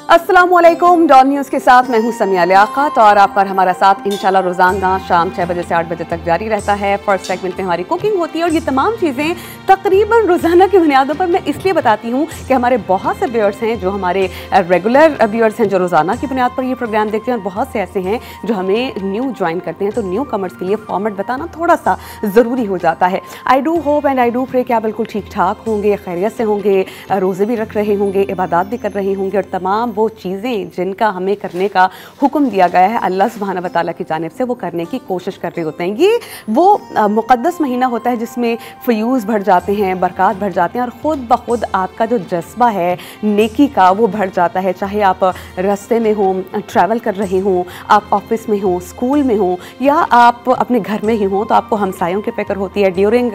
अस्सलामुअलैकुम, don news के साथ मैं हूं समिया लियाकत और आप पर हमारा साथ इंशाल्लाह रोज़ाना शाम 6 बजे से 8 बजे तक जारी रहता है। फर्स्ट सेगमेंट में हमारी कुकिंग होती है और ये तमाम चीज़ें तकरीबन रोज़ाना की बुनियादों पर मैं इसलिए बताती हूँ कि हमारे बहुत से व्यूअर्स हैं जो हमारे रेगुलर व्यूअर्स हैं जो रोज़ाना की बुनियाद पर ये प्रोग्राम देखते हैं और बहुत से ऐसे हैं जो हमें न्यू ज्वाइन करते हैं। तो न्यू कमर्स के लिए फॉर्मेट बताना थोड़ा सा ज़रूरी हो जाता है। I do hope and I do pray कि आप बिल्कुल ठीक ठाक होंगे, खैरियत से होंगे, रोज़े भी रख रहे होंगे, इबादत भी कर रहे होंगे और तमाम वो चीज़ें जिनका हमें करने का हुक्म दिया गया है अल्लाह सुब्हाना व तआला की जानिब से वो करने की कोशिश कर रहे होते हैं। ये वो मुक़द्दस महीना होता है जिसमें फ़यूज़ बढ़ जाते हैं, बरक़ात बढ़ जाते हैं और ख़ुद ब खुद आपका जो जज्बा है नेकी का वो बढ़ जाता है। चाहे आप रास्ते में हों, ट्रैवल कर रहे हों, आप ऑफिस में हों, स्कूल में हों या आप अपने घर में ही हों, तो आपको हमसायों की फ़िक्र होती है। ड्यूरिंग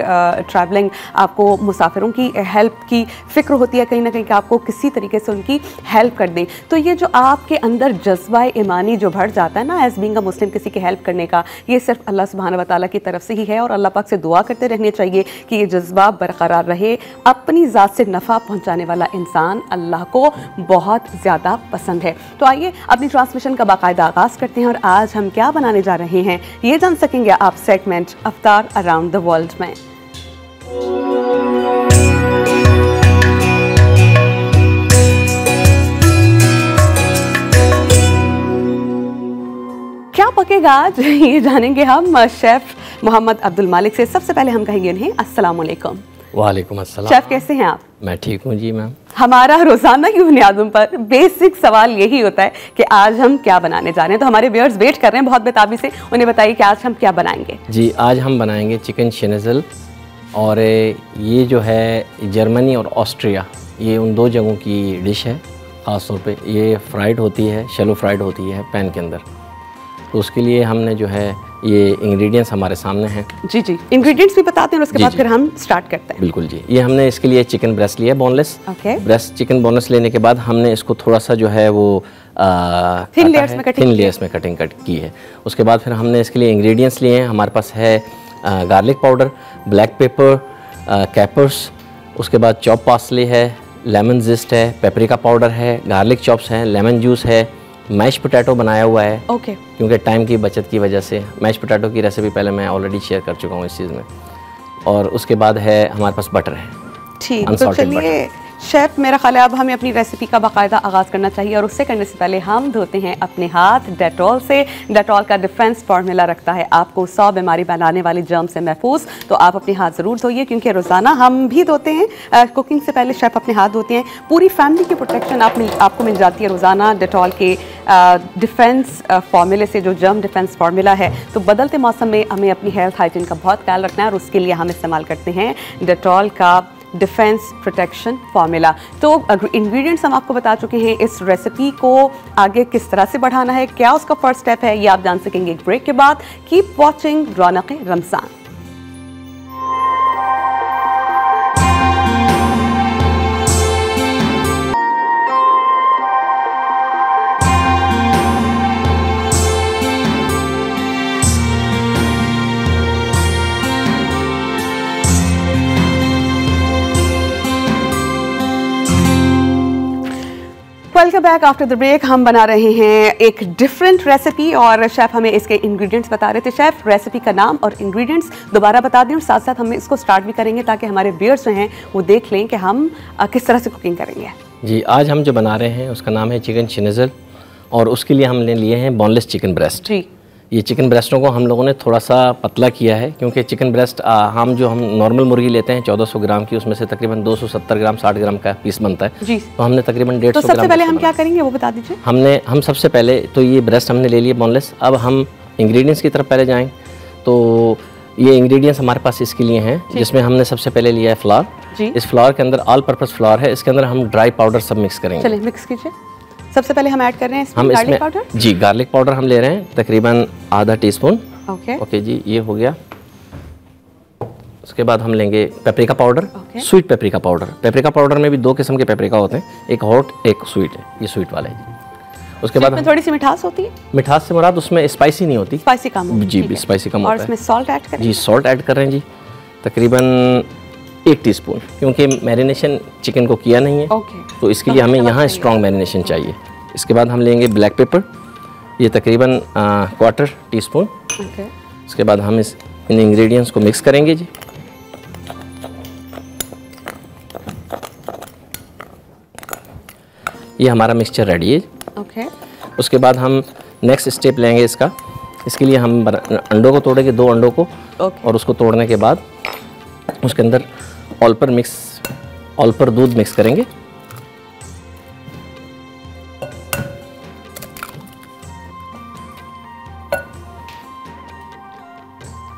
ट्रैवलिंग आपको मुसाफिरों की हेल्प की फ़िक्र होती है कहीं ना कहीं कि आपको किसी तरीके से उनकी हेल्प कर दें। तो ये जो आपके अंदर जज्बा ईमानी जो बढ़ जाता है ना एज़ बीइंग अ मुस्लिम किसी की हेल्प करने का, ये सिर्फ अल्लाह सुब्हाना व तआला की तरफ से ही है और अल्लाह पाक से दुआ करते रहने चाहिए कि ये जज्बा बरकरार रहे। अपनी ज़ात से नफ़ा पहुँचाने वाला इंसान अल्लाह को बहुत ज़्यादा पसंद है। तो आइए अपनी ट्रांसमिशन का बाकायदा आगाज़ करते हैं और आज हम क्या बनाने जा रहे हैं ये जान सकेंगे आप segment Aftar around the world में। क्या पकेगा आज ये जानेंगे हम शेफ़ मोहम्मद अब्दुल मालिक से। सबसे पहले हम कहेंगे उन्हें अस्सलाम वालेकुम। वालेकुम अस्सलाम। शेफ़ कैसे हैं आप? मैं ठीक हूँ जी मैम। हमारा रोज़ाना की बुनियादों पर बेसिक सवाल यही होता है कि आज हम क्या बनाने जा रहे हैं। तो हमारे व्यूअर्स वेट कर रहे हैं बहुत बेताबी से, उन्हें बताइए कि आज हम क्या बनाएंगे। जी आज हम बनाएंगे चिकन शेनेज़ल और ये जो है जर्मनी और ऑस्ट्रिया, ये उन दो जगहों की डिश है। ख़ास तौर पे ये फ्राइड होती है, शैलो फ्राइड होती है पैन के अंदर। तो उसके लिए हमने जो है ये इंग्रेडिएंट्स हमारे सामने हैं। जी जी, इंग्रेडिएंट्स भी बताते हैं और उसके बाद फिर हम स्टार्ट करते हैं। बिल्कुल जी। ये हमने इसके लिए चिकन ब्रेस्ट लिया बोनलेस। ब्रेस्ट चिकन बोनलेस लेने के बाद हमने इसको थोड़ा सा जो है वो थिन लेयर्स में कटिंग की है। उसके बाद फिर हमने इसके लिए इंग्रेडिएंट्स लिए हैं। हमारे पास है garlic powder, black pepper, capers, उसके बाद चॉप पार्सले है, लेमन जिस्ट है, पेपरिका पाउडर है, गार्लिक चॉप्स हैं, लेमन जूस है, मैश पोटैटो बनाया हुआ है। क्योंकि टाइम की बचत की वजह से मैश पोटैटो की रेसिपी पहले मैं ऑलरेडी शेयर कर चुका हूँ इस चीज़ में। और उसके बाद है हमारे पास बटर है। ठीक, तो चलिए शेफ़, मेरा ख्याल है अब हमें अपनी रेसिपी का बाकायदा आगाज़ करना चाहिए और उससे करने से पहले हम धोते हैं अपने हाथ डेटॉल से। डेटॉल का डिफेंस फार्मूला रखता है आपको 100 बीमारी बनाने वाली जर्म से महफूज। तो आप अपने हाथ ज़रूर धोइए क्योंकि रोज़ाना हम भी धोते हैं। कुकिंग से पहले शेफ़ अपने हाथ धोते हैं। पूरी फैमिली की प्रोटेक्शन आपको मिल जाती है रोज़ाना डेटॉल के डिफेंस फार्मूले से, जो जर्म डिफेंस फार्मूला है। तो बदलते मौसम में हमें अपनी हेल्थ हाइजीन का बहुत ख्याल रखना है और उसके लिए हम इस्तेमाल करते हैं डेटॉल का डिफेंस प्रोटेक्शन फार्मूला। तो इंग्रेडिएंट्स हम आपको बता चुके हैं। इस रेसिपी को आगे किस तरह से बढ़ाना है, क्या उसका फर्स्ट स्टेप है, ये आप जान सकेंगे एक ब्रेक के बाद। Keep watching Raunaq Ramzan. Welcome back after the break. हम बना रहे हैं एक डिफरेंट रेसिपी और शेफ़ हमें इसके इंग्रेडिएंट्स बता रहे थे। शेफ़, रेसिपी का नाम और इंग्रेडिएंट्स दोबारा बता दें और साथ साथ हम इसको स्टार्ट भी करेंगे ताकि हमारे व्यूअर्स जो हैं वो देख लें कि हम किस तरह से कुकिंग करेंगे। जी, आज हम जो बना रहे हैं उसका नाम है चिकन शेनेज़ल और उसके लिए हमने लिए हैं बोनलेस चिकन ब्रेस्ट। जी, ये चिकन ब्रेस्टों को हम लोगों ने थोड़ा सा पतला किया है क्योंकि चिकन ब्रेस्ट हम नॉर्मल मुर्गी लेते हैं 1400 ग्राम की, उसमें से तकरीबन 270 ग्राम 60 ग्राम का पीस बनता है। जी, तो हमने तकरीबन 150 ग्राम। तो सबसे पहले हम क्या करेंगे वो बता दीजिए। हम सबसे पहले तो ये ब्रेस्ट हमने ले लिए बोनलेस। अब हम इंग्रेडिएंट्स की तरफ पहले जाएँ। तो ये इंग्रेडिएंट्स हमारे पास इसके लिए हैं जिसमें हमने सबसे पहले लिया है फ्लावर। इस फ्लावर के अंदर ऑल पर्पज़ फ्लावर है। इसके अंदर हम ड्राई पाउडर सब मिक्स करेंगे। चलिए मिक्स कीजिए। सबसे पहले हम ऐड कर रहे हैं इसमें गार्लिक पाउडर। जी, गार्लिक पाउडर हम ले रहे हैं तकरीबन आधा टीस्पून। ओके जी, ये हो गया। उसके बाद हम लेंगे paprika powder, sweet paprika powder. Paprika powder में भी दो किस्म के पेपरिका होते हैं, एक हॉट एक स्वीट है। ये स्वीट वाला है। उसके बाद थोड़ी सी मिठास होती है। मिठास से मुराद उसमें स्पाइसी नहीं होती, स्पाइसी कम। जी, स्पाइसी कम होता है। और इसमें सॉल्ट ऐड करें। जी, सॉल्ट ऐड कर रहे हैं जी, तकरीबन 1 टीस्पून, क्योंकि मैरिनेशन चिकन को किया नहीं है। तो इसके लिए हमें यहाँ स्ट्रॉन्ग मैरिनेशन चाहिए। इसके बाद हम लेंगे ब्लैक पेपर, ये तकरीबन 1/4 टीस्पून। ओके। इसके बाद हम इन इंग्रेडिएंट्स को मिक्स करेंगे जी। ये हमारा मिक्सचर रेडी है। ओके। उसके बाद हम नेक्स्ट स्टेप लेंगे इसका। इसके लिए हम अंडों को तोड़ेंगे, 2 अंडों को। ओके। और उसको तोड़ने के बाद उसके अंदर ऑल पर दूध मिक्स करेंगे।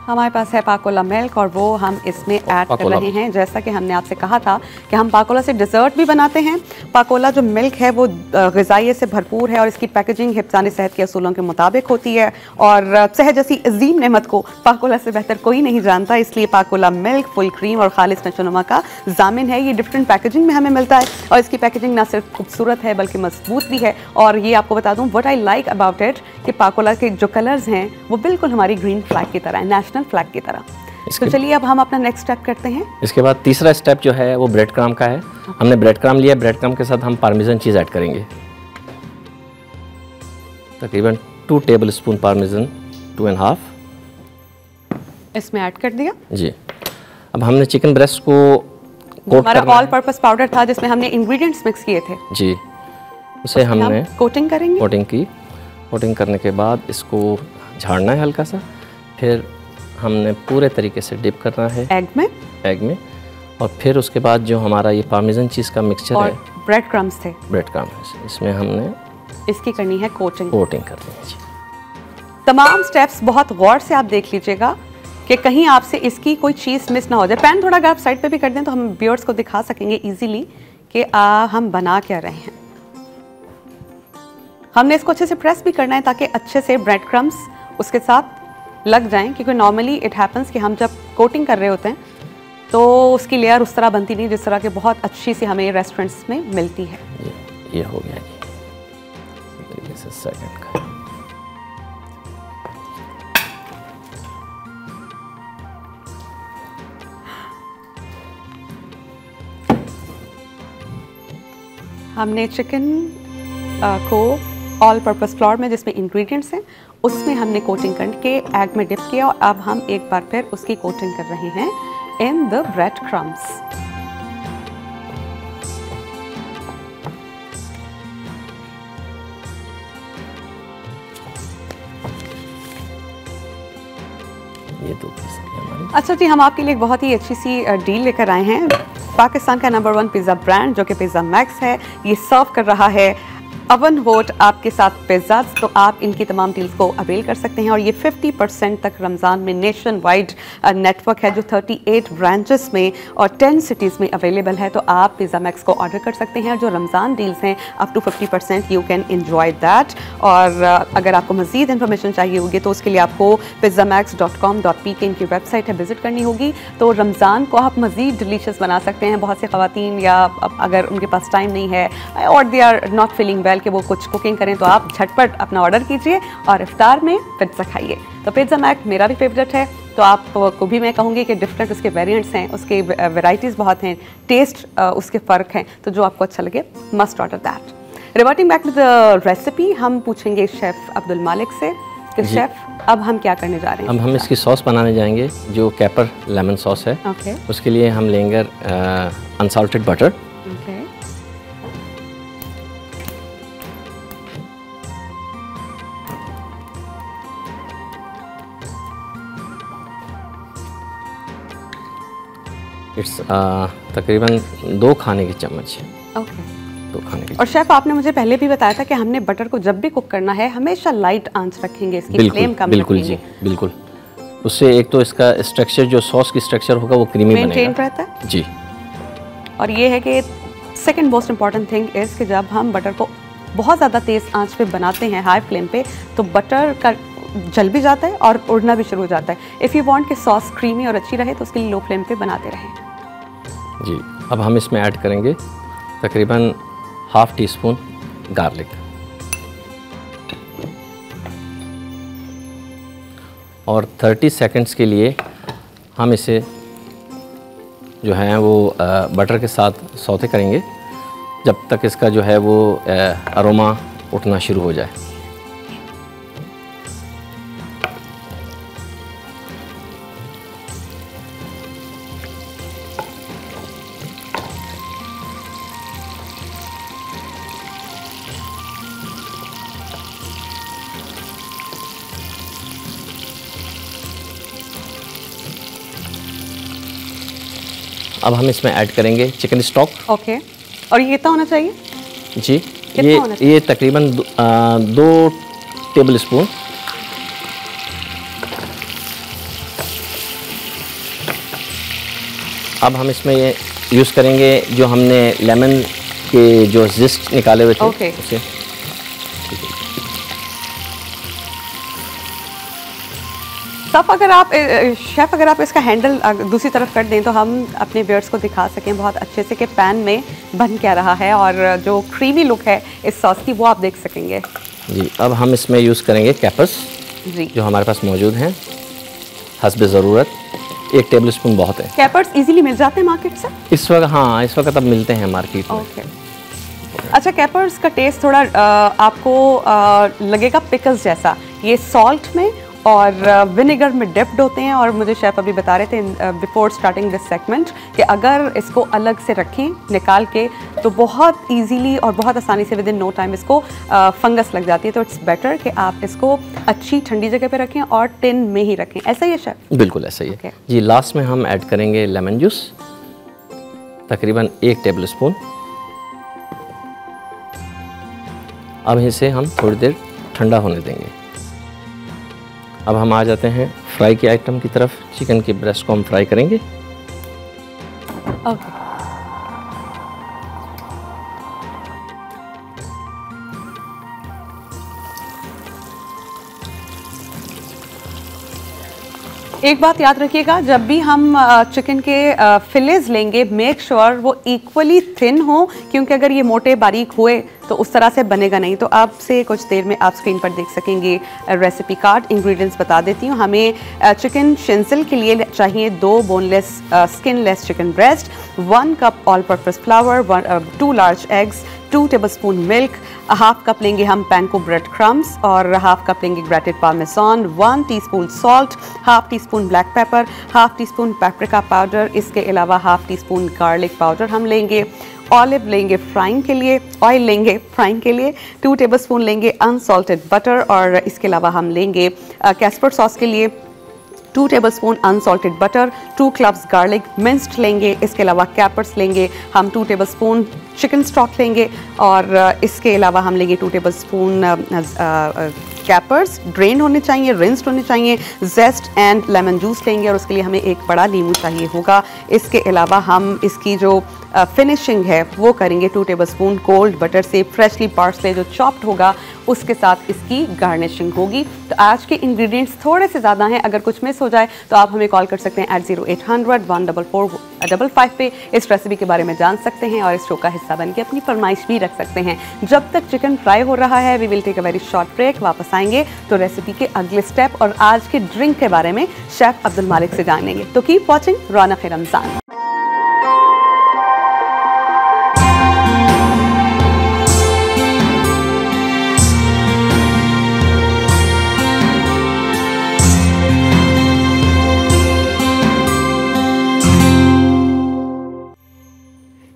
हमारे पास है पाकोला मिल्क और वो हम इसमें ऐड कर रहे हैं। जैसा कि हमने आपसे कहा था कि हम पाकोला से डिज़र्ट भी बनाते हैं। पाकोला जो मिल्क है वो ग़िज़ाइयत से भरपूर है और इसकी पैकेजिंग हिफ्ज़ान सेहत के असूलों के मुताबिक होती है और शहद जैसी अजीम नेमत को पाकोला से बेहतर कोई नहीं जानता। इसलिए पाकोला मिल्क फुल क्रीम और खालिस नशोनुमा का ज़ामिन है। ये डिफरेंट पैकेजिंग में हमें मिलता है और इसकी पैकेजिंग ना सिर्फ खूबसूरत है बल्कि मजबूत भी है। और ये आपको बता दूँ what I like about it कि पाकोला के जो कलर्स हैं वो बिल्कुल हमारी ग्रीन फ्लैग की तरह है, नेशनल फ्लैग की तरह। तो चलिए अब हम अपना नेक्स्ट स्टेप करते हैं। इसके बाद तीसरा स्टेप जो है वो ब्रेड क्रम्ब का है। हमने ब्रेड क्रम्ब लिया, ब्रेड क्रम्ब के साथ हम पार्मेसन चीज़ ऐड करेंगे, तकरीबन 2 टेबलस्पून पार्मेसन, 2.5 इसमें ऐड कर दिया जी। अब हमने चिकन ब्रेस्ट को हमारा ऑल पर्पस पाउडर था जिसमें हमने इंग्रेडिएंट्स मिक्स किए थे जी, उसे हमने कोटिंग करेंगे। कोटिंग करने के बाद इसको झाड़ना है हल्का सा, फिर हमने पूरे तरीके से डिप करना है एग में और फिर उसके बाद जो हमारा ये पार्मेसन चीज़ का मिक्सचर है, ब्रेड क्रम्ब्स थे, ब्रेड क्रम्ब, इसमें हमने इसकी करनी है कोटिंग करनी है जी। तमाम स्टेप्स बहुत गौर से आप देख लीजिएगा कि कहीं आपसे इसकी कोई चीज़ मिस ना हो जाए। पैन थोड़ा अगर आप साइड पे भी कर दें तो हम व्यूअर्स को दिखा सकेंगे इजीली कि हम बना क्या रहे हैं। हमने इसको अच्छे से प्रेस भी करना है ताकि अच्छे से ब्रेड क्रम्ब्स उसके साथ लग जाएं, क्योंकि नॉर्मली इट हैपन्स कि हम जब कोटिंग कर रहे होते हैं तो उसकी लेयर उस तरह बनती नहीं जिस तरह के बहुत अच्छी सी हमें रेस्टोरेंट्स में मिलती है। ये हो गया जी, सेकंड का। हमने चिकन को ऑल पर्पस फ्लोर में जिसमें इंग्रेडिएंट्स हैं उसमें हमने कोटिंग करके एग में डिप किया और अब हम एक बार फिर उसकी कोटिंग कर रहे हैं इन द ब्रेड क्रम्ब्स। ये 2 पीस हमारे। अच्छा जी, हम आपके लिए एक बहुत ही अच्छी सी डील लेकर आए हैं। पाकिस्तान का नंबर 1 पिज़्ज़ा ब्रांड जो कि पिज़्ज़ा मैक्स है, ये सर्व कर रहा है अवन होट आपके साथ पिज़्ज़ा। तो आप इनकी तमाम डील्स को अवेल कर सकते हैं और ये 50% तक रमज़ान में नेशन वाइड नेटवर्क है जो 38 ब्रांचेस में और 10 सिटीज़ में अवेलेबल है। तो आप पिज़्ज़ा मैक्स को ऑर्डर कर सकते हैं और जो रमज़ान डील्स हैं up to 50% you can enjoy that. और अगर आपको मज़ीद इन्फॉर्मेशन चाहिए होगी तो उसके लिए आपको pizzamax.com.pk इनकी वेबसाइट है विज़िट करनी होगी। तो रमज़ान को आप मज़ीद डिलीशियस बना सकते हैं। बहुत सी ख़वातीन या अगर उनके पास टाइम नहीं है और they are not feeling well कि वो कुछ कुकिंग करें तो आप झटपट अपना ऑर्डर कीजिए और इफ्तार में पिज़्ज़ा खाइए। तो पिज़्ज़ा मैक्स मेरा भी फेवरेट है, तो आपको भी मैं कहूँगी कि डिफरेंट उसके वेरिएंट्स हैं, उसके वैरायटीज़ बहुत हैं, टेस्ट उसके फ़र्क हैं, तो जो आपको अच्छा लगे must order that. Reverting back to the recipe, हम पूछेंगे शेफ़ अब्दुल मालिक से कि शेफ़ अब हम क्या करने जा रहे हैं। अब हम इसकी सॉस बनाने जाएंगे जो कैपर लेमन सॉस है। उसके लिए हम लेंगे अनसाल्टेड बटर, इट्स तकरीबन 2 खाने की चम्मच। ओके, 2 खाने की। और शेफ़ आपने मुझे पहले भी बताया था कि हमने बटर को जब भी कुक करना है हमेशा लाइट आंच रखेंगे, इसकी फ्लेम कम बिल्कुल रखेंगे। जी, बिल्कुल। उससे एक तो इसका स्ट्रक्चर जो सॉस की स्ट्रक्चर होगा वो क्रीमी बनेगा, मेंटेन रहता है जी। और ये है कि second most important thing is कि जब हम बटर को बहुत ज़्यादा तेज़ आंच पे बनाते हैं हाई फ्लेम पे तो बटर का जल भी जाता है और उड़ना भी शुरू हो जाता है। इफ़ यू वांट कि सॉस क्रीमी और अच्छी रहे तो उसके लिए लो फ्लेम पे बनाते रहें जी। अब हम इसमें ऐड करेंगे तकरीबन ½ टीस्पून गार्लिक और 30 सेकंड्स के लिए हम इसे जो है वो बटर के साथ सौते करेंगे जब तक इसका जो है वो अरोमा उठना शुरू हो जाए। अब हम इसमें ऐड करेंगे चिकन स्टॉक। ओके, और ये कितना होना चाहिए? जी, ये तकरीबन 2 टेबल स्पून। अब हम इसमें ये यूज़ करेंगे जो हमने लेमन के जो जिस्ट निकाले हुए थे। ओके। उसे सब अगर आप शेफ़ अगर आप इसका हैंडल दूसरी तरफ कर दें तो हम अपने व्यूअर्स को दिखा सकें बहुत अच्छे से कि पैन में बन क्या रहा है, और जो क्रीमी लुक है इस सॉस की वो आप देख सकेंगे। जी, अब हम इसमें यूज़ करेंगे कैपर्स जी, जो हमारे पास मौजूद हैं हस्ब ज़रूरत। 1 टेबल स्पून बहुत है। कैपर्स इजीली मिल जाते हैं मार्केट से इस वक्त? हाँ, इस वक्त अब मिलते हैं मार्केट में। ओके। अच्छा, कैपर्स का टेस्ट थोड़ा आपको लगेगा पिकल्स जैसा। ये सॉल्ट में और विनेगर में डिप्ड होते हैं, और मुझे शेफ़ अभी बता रहे थे बिफोर स्टार्टिंग दिस सेगमेंट कि अगर इसको अलग से रखें निकाल के तो बहुत इजीली और बहुत आसानी से विद इन नो टाइम इसको फंगस लग जाती है। तो इट्स बेटर कि आप इसको अच्छी ठंडी जगह पे रखें और टिन में ही रखें। ऐसा ही है शेफ़? बिल्कुल ऐसा ही है। जी, लास्ट में हम ऐड करेंगे लेमन जूस, तकरीबन 1 टेबल स्पून। अब इसे हम थोड़ी देर ठंडा होने देंगे। अब हम आ जाते हैं फ्राई के आइटम की तरफ। चिकन की ब्रेस्ट को हम फ्राई करेंगे। ओके। एक बात याद रखिएगा, जब भी हम चिकन के फिलेज लेंगे मेक श्योर वो इक्वली थिन हो, क्योंकि अगर ये मोटे बारीक हुए तो उस तरह से बनेगा नहीं। तो आपसे कुछ देर में आप स्क्रीन पर देख सकेंगे रेसिपी कार्ड। इंग्रेडिएंट्स बता देती हूँ। हमें चिकन शिंसल के लिए चाहिए 2 boneless skinless chicken breast, 1 cup all purpose flour, 2 large eggs, 2 tablespoon milk, half cup लेंगे हम पैनको ब्रेड क्रम्स, और हाफ कप लेंगे grated parmesan, 1 teaspoon salt, half teaspoon black pepper, half teaspoon paprika powder, इसके अलावा half teaspoon garlic powder हम लेंगे। Olive लेंगे frying के लिए, ऑयल लेंगे फ्राइंग के लिए, 2 टेबलस्पून लेंगे अनसॉल्टेड बटर, और इसके अलावा हम लेंगे कैस्पर सॉस के लिए 2 tablespoon unsalted butter, 2 cloves garlic minced लेंगे। इसके अलावा कैपर्स लेंगे हम 2 टेबलस्पून, चिकन स्टॉक लेंगे, और इसके अलावा हम लेंगे 2 टेबलस्पून कैपर्स, ड्रेन होने चाहिए, रिंस्ड होने चाहिए, जेस्ट एंड लेमन जूस लेंगे, और उसके लिए हमें 1 बड़ा नींबू चाहिए होगा। इसके अलावा हम इसकी जो फिनिशिंग है वो करेंगे 2 टेबलस्पून कोल्ड बटर से, फ्रेशली पार्सले जो चॉप्ड होगा उसके साथ इसकी गार्निशिंग होगी। तो आज के इंग्रेडिएंट्स थोड़े से ज़्यादा हैं, अगर कुछ मिस हो जाए तो आप हमें कॉल कर सकते हैं @0800-144-55 पे इस रेसिपी के बारे में जान सकते हैं, और इस शो का हिस्सा बन के अपनी फरमाइश भी रख सकते हैं। जब तक चिकन फ्राई हो रहा है we will take a very short break. वापस आएंगे तो रेसिपी के अगले स्टेप और आज के ड्रिंक के बारे में शेफ अब्दुल मालिक से जानेंगे। तो कीप वॉचिंग रौनक-ए-रमज़ान।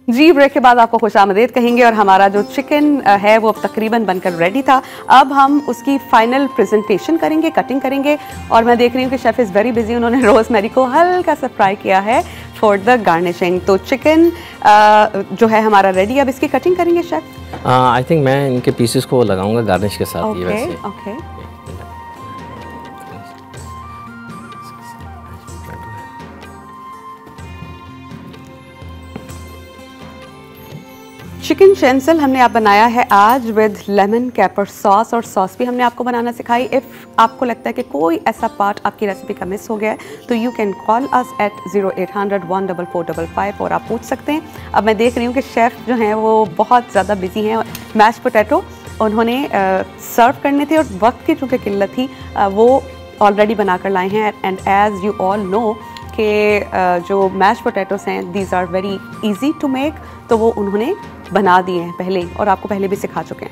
जी, ब्रेक के बाद आपको खुशामदीद कहेंगे, और हमारा जो चिकन है वो अब तकरीबन बनकर रेडी था। अब हम उसकी फाइनल प्रेजेंटेशन करेंगे, कटिंग करेंगे, और मैं देख रही हूँ कि शेफ़ इज़ वेरी बिजी। उन्होंने रोज़मेरी को हल्का सा फ्राई किया है फॉर द गार्निशिंग। तो चिकन जो है हमारा रेडी, अब इसकी कटिंग करेंगे शेफ़। आई थिंक मैं इनके पीसेस को लगाऊंगा गार्निश के साथ। ये वैसे ओके। चिकन शेंसल हमने आप बनाया है आज विद लेमन कैपर सॉस, और सॉस भी हमने आपको बनाना सिखाई। इफ़ आपको लगता है कि कोई ऐसा पार्ट आपकी रेसिपी का मिस हो गया है तो you can call us at 0800-144-55 और आप पूछ सकते हैं। अब मैं देख रही हूँ कि शेफ़ जो हैं वो बहुत ज़्यादा बिजी हैं। मैश पोटैटो उन्होंने सर्व करने थे, और वक्त की चूँकि किल्लत थी वो ऑलरेडी बनाकर लाए हैं। And as you all know कि जो मैश पोटैटोस हैं these are very easy to make, तो वो उन्होंने बना दिए हैं पहले ही, और आपको पहले भी सिखा चुके हैं।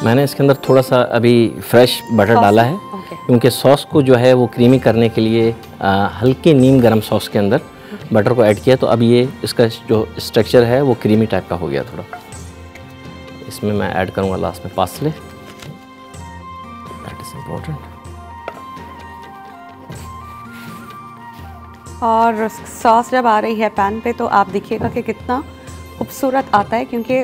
मैंने इसके अंदर थोड़ा सा अभी फ्रेश बटर डाला है, क्योंकि सॉस को जो है वो क्रीमी करने के लिए हल्की नीम गरम सॉस के अंदर बटर को ऐड किया, तो अब ये इसका जो स्ट्रक्चर है वो क्रीमी टाइप का हो गया थोड़ा। इसमें मैं ऐड करूँगा लास्ट में पार्सले, दैट इज़ इम्पोर्टेंट। और सॉस जब आ रही है पैन पे तो आप देखिएगा कि कितना खूबसूरत आता है, क्योंकि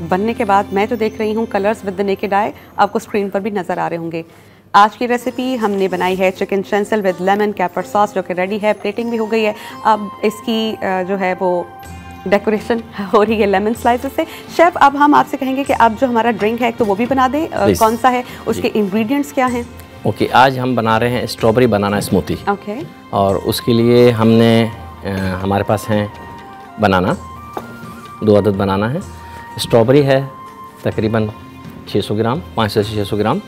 बनने के बाद मैं तो देख रही हूँ colours with the naked eye आपको स्क्रीन पर भी नज़र आ रहे होंगे। आज की रेसिपी हमने बनाई है चिकन शेंसल विद लेमन कैपर सॉस, जो कि रेडी है, प्लेटिंग भी हो गई है। अब इसकी जो है वो डेकोरेशन हो रही है लेमन स्लाइसेस से। शेफ़, अब हम आपसे कहेंगे कि अब जो हमारा ड्रिंक है तो वो भी बना दें, कौन सा है, उसके इंग्रेडिएंट्स क्या हैं? ओके, आज हम बना रहे हैं स्ट्रॉबेरी बनाना स्मूथी। ओके। और उसके लिए हमने हमारे पास हैं बनाना, 2 अदद बनाना है। स्ट्रॉबेरी है तकरीबन 600 ग्राम, 500 से 600 ग्राम।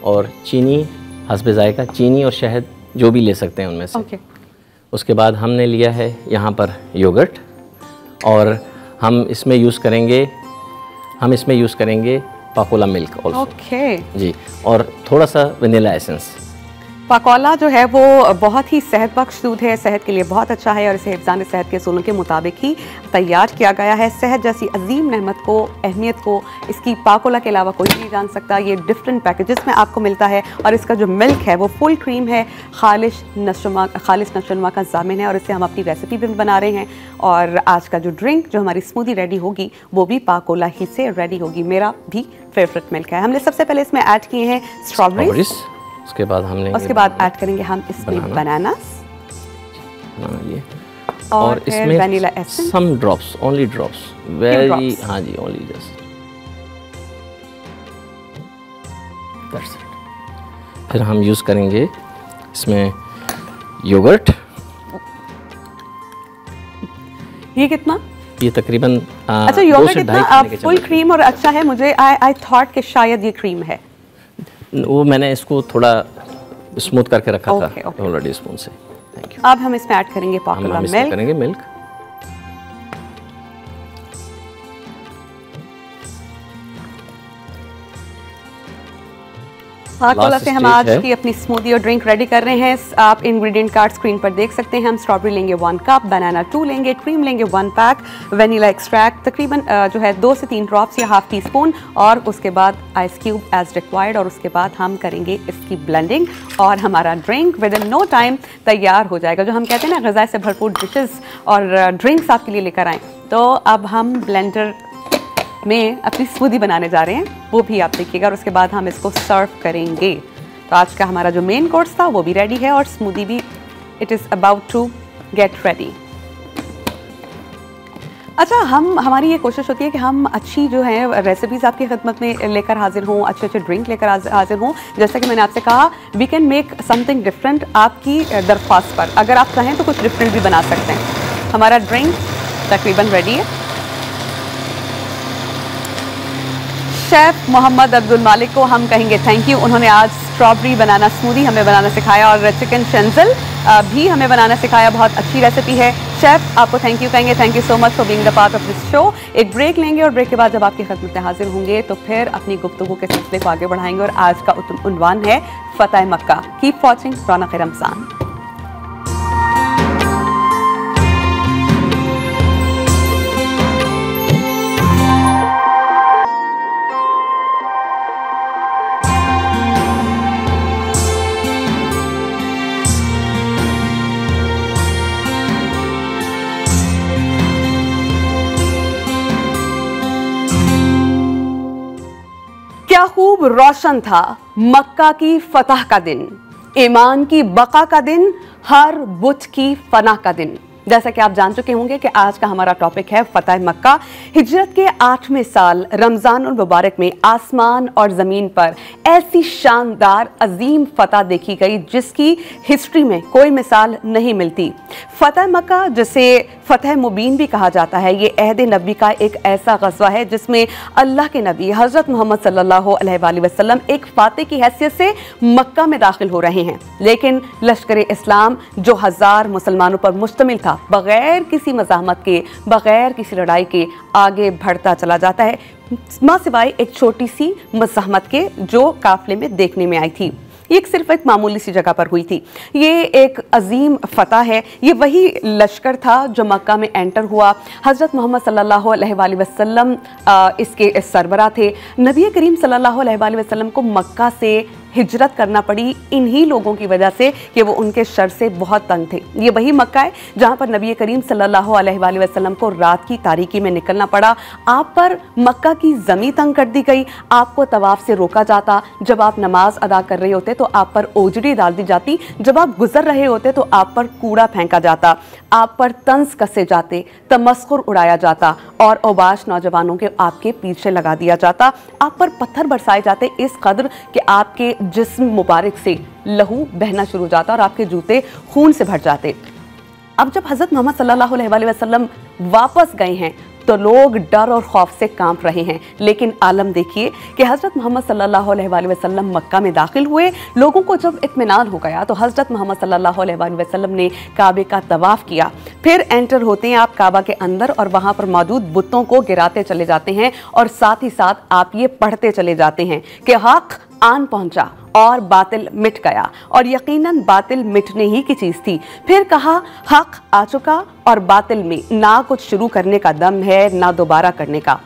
और चीनी हस्बे ज़ायका, चीनी और शहद जो भी ले सकते हैं उनमें से। ओके। उसके बाद हमने लिया है यहाँ पर योगर्ट, और हम इसमें यूज़ करेंगे पाकोला मिल्क ऑल्सो। ओके जी, और थोड़ा सा वनीला एसेंस। पाकोला जो है वो बहुत ही सेहत बख्श दूध है, सेहत के लिए बहुत अच्छा है और इसे हिफ्ज़ान सेहत के असूलों के मुताबिक ही तैयार किया गया है। सेहत जैसी अजीम नेमत को, अहमियत को इसकी पाकोला के अलावा कोई नहीं जान सकता। ये डिफरेंट पैकेजेस में आपको मिलता है और इसका जो मिल्क है वो फुल क्रीम है, खालिश नशोनुमा का ज़ामिन है, और इससे हम अपनी रेसिपी भी बना रहे हैं। और आज का जो ड्रिंक, जो हमारी स्मूदी रेडी होगी, वो भी पाकोला ही से रेडी होगी। मेरा भी फेवरेट मिल्क है। हमने सबसे पहले इसमें ऐड किए हैं स्ट्रॉबेरीज, उसके बाद ऐड करेंगे हम इसमें बनाना ये, और इसमें वनीला एसेंस, सम ड्रॉप्स, ओनली ड्रॉप्स, वेरी, हाँ जी, ओनली जस्ट दैट्स इट। फिर हम यूज़ करेंगे इसमें योगर्ट। ये कितना? ये तकरीबन अच्छा, योगर्ट कितना? फुल क्रीम और अच्छा है। मुझे आई थॉट कि शायद ये क्रीम है। वो मैंने इसको थोड़ा स्मूथ करके रखा था ऑलरेडी स्पून से। Thank you. अब हम इसमें ऐड करेंगे पाकोला मिल्क। करेंगे मिल्क। पाकोला से हम आज की अपनी स्मूदी और ड्रिंक रेडी कर रहे हैं। आप इंग्रेडिएंट कार्ड स्क्रीन पर देख सकते हैं। हम स्ट्रॉबेरी लेंगे 1 कप, बनाना 2 लेंगे, क्रीम लेंगे 1 पैक, वनीला एक्सट्रैक्ट तकरीबन जो है 2 से 3 ड्रॉप्स या हाफ टी स्पून, और उसके बाद आइस क्यूब एज रिक्वायर्ड। और उसके बाद हम करेंगे इसकी ब्लेंडिंग और हमारा drink within no time तैयार हो जाएगा। जो हम कहते हैं ना, ग़िज़ा से भरपूर डिशेस और ड्रिंक्स आपके लिए लेकर आएँ। तो अब हम ब्लेंडर में अपनी स्मूदी बनाने जा रहे हैं, वो भी आप देखिएगा, और उसके बाद हम इसको सर्व करेंगे। तो आज का हमारा जो मेन कोर्स था वो भी रेडी है और स्मूदी भी it is about to get ready. अच्छा, हमारी ये कोशिश होती है कि हम अच्छी जो है रेसिपीज़ आपकी खिदमत में लेकर हाजिर हों, अच्छे अच्छे ड्रिंक लेकर हाजिर हों। जैसा कि मैंने आपसे कहा, we can make something different आपकी दरख्वास्त पर। अगर आप चाहें तो कुछ डिफरेंट भी बना सकते हैं। हमारा ड्रिंक तकरीबन रेडी है। शेफ़ मोहम्मद अब्दुल मालिक को हम कहेंगे थैंक यू। उन्होंने आज स्ट्रॉबेरी बनाना स्मूदी हमें बनाना सिखाया और चिकन शेंसल भी हमें बनाना सिखाया। बहुत अच्छी रेसिपी है। शेफ़, आपको थैंक यू कहेंगे। Thank you so much for being the part of this show. एक ब्रेक लेंगे और ब्रेक के बाद जब आपकी खिदमत में हाजिर होंगे तो फिर अपनी गुफ्तगू के सिलसिले को आगे बढ़ाएंगे। और आज का उन्वान है फतह मक्का। Keep watching Raunaq Ramzan. क्या खूब रोशन था मक्का की फतह का दिन, ईमान की बका का दिन, हर बुत की फना का दिन। जैसा कि आप जान चुके होंगे कि आज का हमारा टॉपिक है फतह मक्का। हिजरत के 8वें साल रमज़ान उल मुबारक में आसमान और ज़मीन पर ऐसी शानदार अजीम फतह देखी गई जिसकी हिस्ट्री में कोई मिसाल नहीं मिलती। फतह मक्का, जिसे फतह मुबीन भी कहा जाता है, ये अहद नबी का एक ऐसा ग़ज़वा है जिसमें अल्लाह के नबी हज़रत मोहम्मद सल्लल्लाहु अलैहि वसल्लम एक फ़ातिह की हैसियत से मक्का में दाखिल हो रहे हैं। लेकिन लश्कर इस्लाम जो 1000 मुसलमानों पर मुश्तमिल था, बग़ैर किसी मज़ाहमत के, बग़ैर किसी लड़ाई के आगे बढ़ता चला जाता है। माँ सिवाय एक छोटी सी मज़ाहमत के जो काफिले में देखने में आई थी। ये सिर्फ एक मामूली सी जगह पर हुई थी। ये एक अजीम फतह है। ये वही लश्कर था जो मक्का में एंटर हुआ। हज़रत मोहम्मद सल्लल्लाहु अलैहि वसल्लम इसके सरबराह थे। नबी करीम सल्लल्लाहु अलैहि वसल्लम को मक्का से हिजरत करना पड़ी इन्हीं लोगों की वजह से कि वो उनके शर से बहुत तंग थे। ये वही मक्का है जहाँ पर नबी करीम सल्लल्लाहु अलैहि वसल्लम को रात की तारीकी में निकलना पड़ा। आप पर मक्का की ज़मीं तंग कर दी गई। आपको तवाफ से रोका जाता। जब आप नमाज अदा कर रहे होते तो आप पर ओजड़ी डाल दी जाती। जब आप गुजर रहे होते तो आप पर कूड़ा फेंका जाता। आप पर तंज कसे जाते, तमस्खुर उड़ाया जाता और औबाश नौजवानों के आपके पीछे लगा दिया जाता। आप पर पत्थर बरसाए जाते इस कदर कि आपके जिस्म मुबारक से लहू बहना शुरू हो जाता और आपके जूते खून से भर जाते। अब जब हज़रत मोहम्मद सल्लल्लाहु अलैहि वसल्लम वापस गए हैं तो लोग डर और खौफ से कांप रहे हैं। लेकिन आलम देखिए कि हज़रत मोहम्मद सल्लल्लाहु अलैहि वसल्लम मक्का में दाखिल हुए। लोगों को जब इत्मीनान हो गया तो हज़रत मोहम्मद सल्लल्लाहु अलैहि वसल्लम ने काबे का तवाफ़ किया। फिर एंटर होते हैं आप काबा के अंदर और वहाँ पर मौजूद बुतों को गिराते चले जाते हैं और साथ ही साथ आप ये पढ़ते चले जाते हैं कि हक़ आन पहुंचा और बातिल मिट गया। और यकीनन बातिल मिटने ही की चीज़ थी। फिर कहा हक़ आ चुका और बातिल में ना कुछ शुरू करने का दम है ना दोबारा करने का।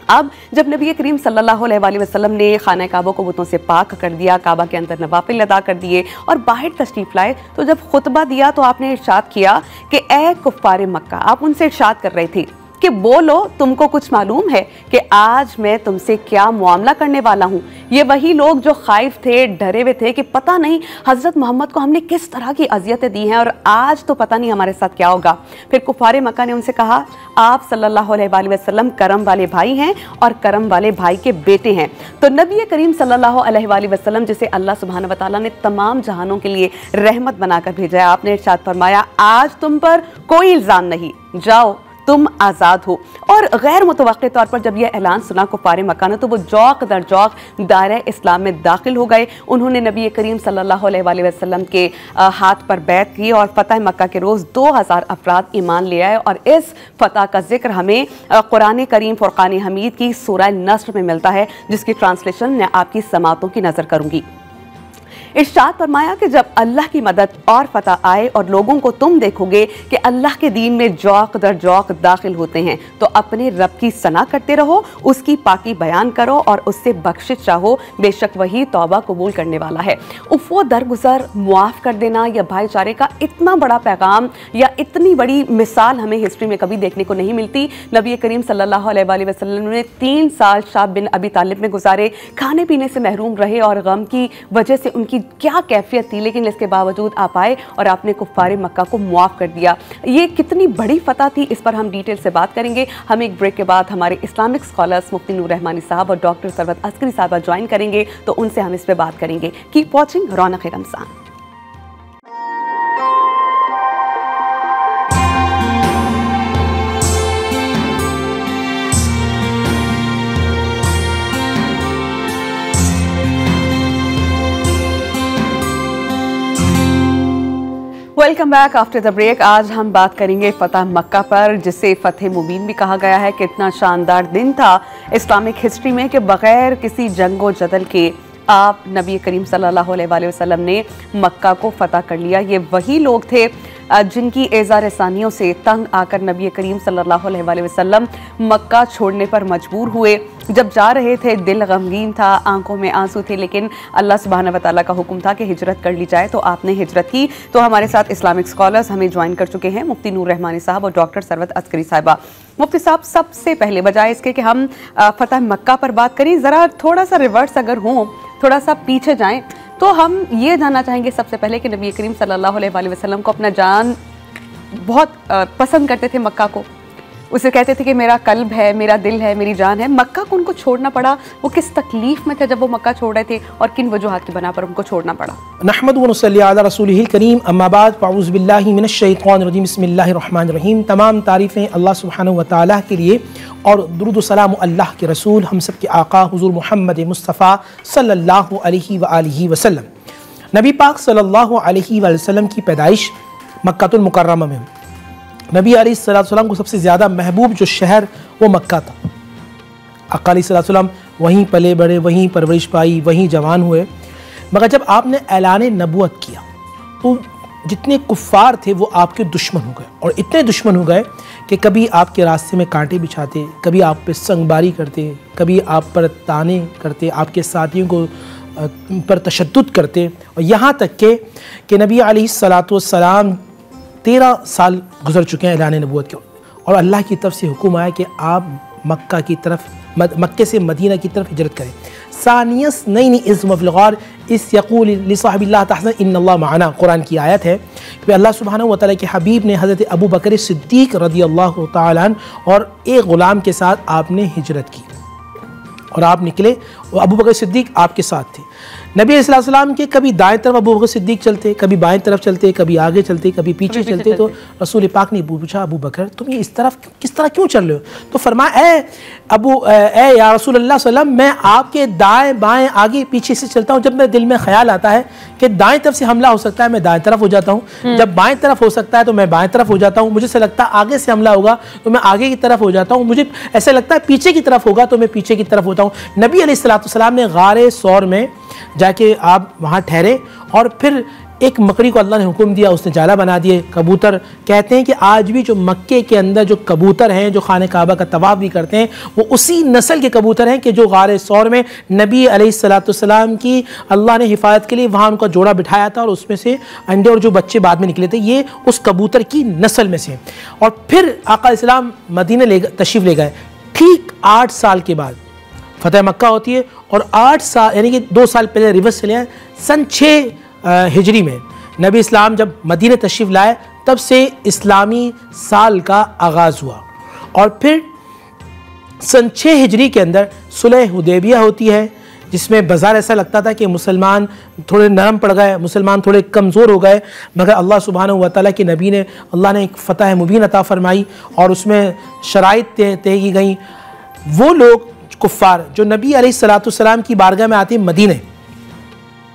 अब जब नबी करीम सल्लल्लाहु अलैहि वसल्लम ने खाना काबा को बुतों से पाक कर दिया, काबा के अंदर नवाफिल अदा कर दिए और बाहर तशरीफ़ लाए, तो जब खुतबा दिया तो आपने इरशाद किया कि ए कुफ़ारे मक्का, आप उनसे इरशाद कर रहे थे कि बोलो तुमको कुछ मालूम है कि आज मैं तुमसे क्या मुआमला करने वाला हूँ। ये वही लोग जो खाइफ थे, डरे हुए थे कि पता नहीं हज़रत मोहम्मद को हमने किस तरह की अजियतें दी हैं और आज तो पता नहीं हमारे साथ क्या होगा। फिर कुफारे मक्का ने उनसे कहा आप सल्लल्लाहु अलैहि वसल्लम करम वाले भाई हैं और करम वाले भाई के बेटे हैं। तो नबी करीम सल्लल्लाहु अलैहि वसल्लम जिसे अल्लाह सुब्हानहू व तआला ने तमाम जहानों के लिए रहमत बनाकर भेजा है, आपने इरशाद फरमाया आज तुम पर कोई इल्ज़ाम नहीं, जाओ तुम आज़ाद हो। और गैर मुतवक्के तौर पर जब यह ऐलान सुना कुफारे मक्का ने तो वो जौक दर जौक दायरा इस्लाम में दाखिल हो गए। उन्होंने नबी करीम सल्लल्लाहु अलैहि वसल्लम के हाथ पर बैत की और फ़तह मक्का के रोज़ 2000 अफराद ईमान ले आए। और इस फ़तह का जिक्र हमें कुरान करीम फ़ुरक़ान हमीद की सूरह नस्र में मिलता है, जिसकी ट्रांसलेशन मैं आपकी समातों की नज़र करूँगी। इरशाद फरमाया कि जब अल्लाह की मदद और फतह आए और लोगों को तुम देखोगे कि अल्लाह के दीन में जौक दर जौक दाखिल होते हैं तो अपने रब की सना करते रहो, उसकी पाकी बयान करो और उससे बख्शिश चाहो, बेशक वही तौबा कबूल करने वाला है। उफ़्वो दरगुजर, मुआफ़ कर देना या भाईचारे का इतना बड़ा पैगाम या इतनी बड़ी मिसाल हमें हिस्ट्री में कभी देखने को नहीं मिलती। नबी करीम सल्लल्लाहु अलैहि वसल्लम ने 3 साल शाब बिन अबी तालिब में गुजारे, खाने पीने से महरूम रहे और गम की वजह से उनकी क्या कैफियत थी, लेकिन इसके बावजूद आप आए और आपने कुफ़ारे मक्का को मुआफ़ कर दिया। ये कितनी बड़ी फतह थी, इस पर हम डिटेल से बात करेंगे। हम एक ब्रेक के बाद हमारे इस्लामिक स्कॉलर्स मुफ्ती नूर रहमानी साहब और डॉक्टर सरवत अस्करी साहबा ज्वाइन करेंगे, तो उनसे हम इस पर बात करेंगे। Keep watching Raunaq Ramzan. Welcome back after the break. आज हम बात करेंगे फ़तह मक्का पर, जिसे फ़तह मुबीन भी कहा गया है। कितना शानदार दिन था इस्लामिक हिस्ट्री में कि बग़ैर किसी जंगो जदल के आप नबी करीम सल्लल्लाहु अलैहि वसल्लम ने मक्का को फ़तह कर लिया। ये वही लोग थे जिनकी एज़ा रसानियों से तंग आकर नबी करीम सल्लल्लाहु अलैहि वसल्लम मक्का छोड़ने पर मजबूर हुए। जब जा रहे थे दिल गमगीन था, आंखों में आंसू थे, लेकिन अल्लाह सुब्हानहू व तआला का हुक्म था कि हिजरत कर ली जाए, तो आपने हिजरत की। तो हमारे साथ इस्लामिक स्कॉलर्स हमें ज्वाइन कर चुके हैं, मुफ्ती नूर रहमानी साहब और डॉक्टर सरवत अस्करी साहिबा। मुफ्ती साहब, सबसे पहले बजाय इसके कि हम फ़तह मक्का पर बात करें, ज़रा थोड़ा सा रिवर्स अगर हो, थोड़ा सा पीछे जाएँ, तो हम ये जानना चाहेंगे सबसे पहले कि नबी करीम सल्लल्लाहु अलैहि वसल्लम को अपना जान बहुत पसंद करते थे मक्का को। उसे कहते थे कि मेरा कल्ब है, मेरा दिल है, मेरी जान है। मक्का को उनको छोड़ना पड़ा, वो किस तकलीफ़ में थे जब वो मक्का छोड़ रहे थे और किन वजूहात की बना पर उनको छोड़ना पड़ा? नहमदु व नुसल्ली अला रसूलिहिल करीम, अम्मा बाद, फ़अऊज़ु बिल्लाहि मिनश शैतानिर रजीम, बिस्मिल्लाहिर रहमानिर रहीम। तमाम तारीफ़ें अल्लाह सुब्हानहू व तआला के लिए और दुरूद व सलाम अल्लाह के रसूल हम सब के आका हुज़ूर मोहम्मद मुस्तफ़ा सल्लल्लाहु अलैहि व आलिहि वसल्लम। नबी पाक सल्लल्लाहु अलैहि वसल्लम की पैदाइश मक्कातुल मुकर्रमा में हुई। नबी अलैहिस्सलाम को सबसे ज़्यादा महबूब जो शहर वो मक्का था। आका अलैहिस्सलाम वहीं पले बड़े, वहीं परवरिश पाई, वहीं जवान हुए। मगर जब आपने ऐलान नबूवत किया तो जितने कुफ़ार थे वो आपके दुश्मन हो गए, और इतने दुश्मन हो गए कि कभी आपके रास्ते में कांटे बिछाते, कभी आप पे संगबारी करते, कभी आप पर ताने करते, आपके साथियों को पर तशद्दुद करते, और यहाँ तक कि नबी अलैहिस्सलातु वस्सलाम 13 साल गुजर चुके हैं ऐलान नबूवत के, और अल्लाह की तरफ से हुक्म आया कि आप मक्का की तरफ, मक्के से मदीना की तरफ हिजरत करें। सानियस नई इज़ मफ़लग़ार इस यक़ूल लिसाहिबिल्लाह तहज़न इन्नल्लाह मअना, कुरान की आयत है कि अल्लाह सुब्हानहू व तआला के हबीब ने हज़रत अबू बकर सिद्दीक़ रज़ियल्लाहु तआला अन्हु और एक ग़ुलाम के साथ आपने हिजरत की और आप निकले, और अबू बकर सिद्दीक़ आपके साथ थे। नबी अलैहि सलाम के कभी दाएं तरफ अबू बकर सिद्दीक़ चलते, कभी बाएं तरफ चलते, कभी आगे चलते, कभी पीछे चलते। तो रसूल पाक ने पूछा, अबू बकर तुम ये इस तरफ किस तरह क्यों चल रहे हो? तो फरमाया, ए या रसूल अल्लाह सल्लम, मैं आपके दाएं बाएं आगे पीछे से चलता हूँ। जब मेरे दिल में ख्याल आता है कि दाएं तरफ से हमला हो सकता है, मैं दाएं तरफ हो जाता हूँ। जब बाएं तरफ हो सकता है तो मैं बाएं तरफ हो जाता हूँ। मुझे ऐसा लगता है आगे से हमला होगा तो मैं आगे की तरफ हो जाता हूँ। मुझे ऐसा लगता है पीछे की तरफ होगा तो मैं पीछे की तरफ होता हूँ। नबी अलैहिस्सलाम ने गारे सौर में जाके आप वहाँ ठहरे, और फिर एक मकड़ी को अल्लाह ने हुक्म दिया, उसने जाला बना दिए। कबूतर कहते हैं कि आज भी जो मक्के के अंदर जो कबूतर हैं, जो खाने काबा का तवाफ भी करते हैं, वो उसी नस्ल के कबूतर हैं कि जो गारे सौर में नबी अलैहिस्सलाम की अल्लाह ने हिफाजत के लिए वहाँ उनका जोड़ा बिठाया था, और उसमें से अंडे और जो बच्चे बाद में निकले थे, ये उस कबूतर की नस्ल में से। और फिर आका इस्लाम मदीने तशरीफ़ ले गए। ठीक 8 साल के बाद फ़तह मक्का होती है, और 8 साल यानी कि 2 साल पहले रिवर्स चले हैं, सन 6 हिजरी में नबी इस्लाम जब मदीने तशरीफ़ लाए, तब से इस्लामी साल का आगाज़ हुआ। और फिर सन 6 हिजरी के अंदर सुलह हुदैबिया होती है, जिसमें बाज़ार ऐसा लगता था कि मुसलमान थोड़े नरम पड़ गए, मुसलमान थोड़े कमज़ोर हो गए, मगर अल्लाह सुब्हानहू व तआला के नबी ने, अल्लाह ने एक फ़तह मुबीन अता फ़रमाई, और उसमें शराइत तय की गई। वो लोग कुफ़ार जो नबी अलैहिस्सलाम की बारगाह में आते मदीने,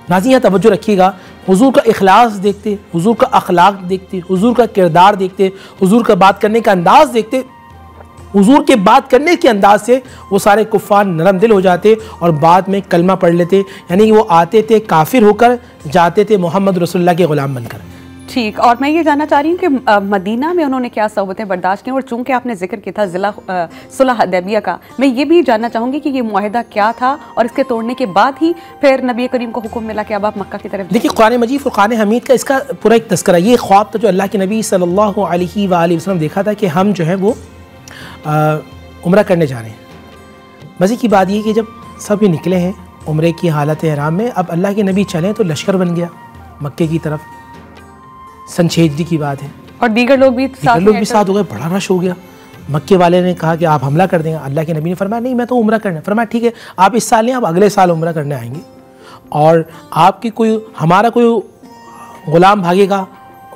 नाज़रीन यहाँ तवज्जो रखिएगा, हुजूर का इखलास देखते, हुजूर का अखलाक देखते, हुजूर का किरदार देखते, हुजूर का बात करने का अंदाज़ देखते, हुजूर के बात करने के अंदाज से वो सारे कुफ़ार नरम दिल हो जाते और बाद में कलमा पढ़ लेते। यानी कि वो आते थे काफिर होकर, जाते थे मोहम्मद रसूलुल्लाह के ग़ुलाम बनकर। ठीक, और मैं ये जानना चाह रही हूँ कि मदीना में उन्होंने क्या सोबतें बर्दाश्त की, और चूंकि आपने जिक्र किया था ज़िला सुलह हुदैबिया का, मैं ये भी जानना चाहूँगी कि ये मुआहिदा क्या था, और इसके तोड़ने के बाद ही फिर नबी करीम को हुक्म मिला कि अब आप मक्का की तरफ। देखिए, कुरान मजीद फ़ुरक़ान हमीद का इसका पूरा एक तज़किरा, ये ख्वाब था जो अल्लाह के नबी सल्लल्लाहु अलैहि वसल्लम देखा था कि हम जो है वो उम्रा करने जा रहे हैं। मज़े की बात ये कि जब सब ये निकले हैं उम्रे की हालत एहराम में, अब अल्लाह के नबी चलें तो लश्कर बन गया मक्के की तरफ। सन 6 हिजरी की बात है, और दीगर लोग भी साथ हो गए, बड़ा रश हो गया। मक्के वाले ने कहा कि आप हमला कर देंगे। अल्लाह के नबी ने फरमाया नहीं, मैं तो उम्रा करना। फरमाया ठीक है, आप इस साल नहीं, आप अगले साल उम्रा करने आएंगे, और आपकी हमारा कोई ग़ुलाम भागेगा,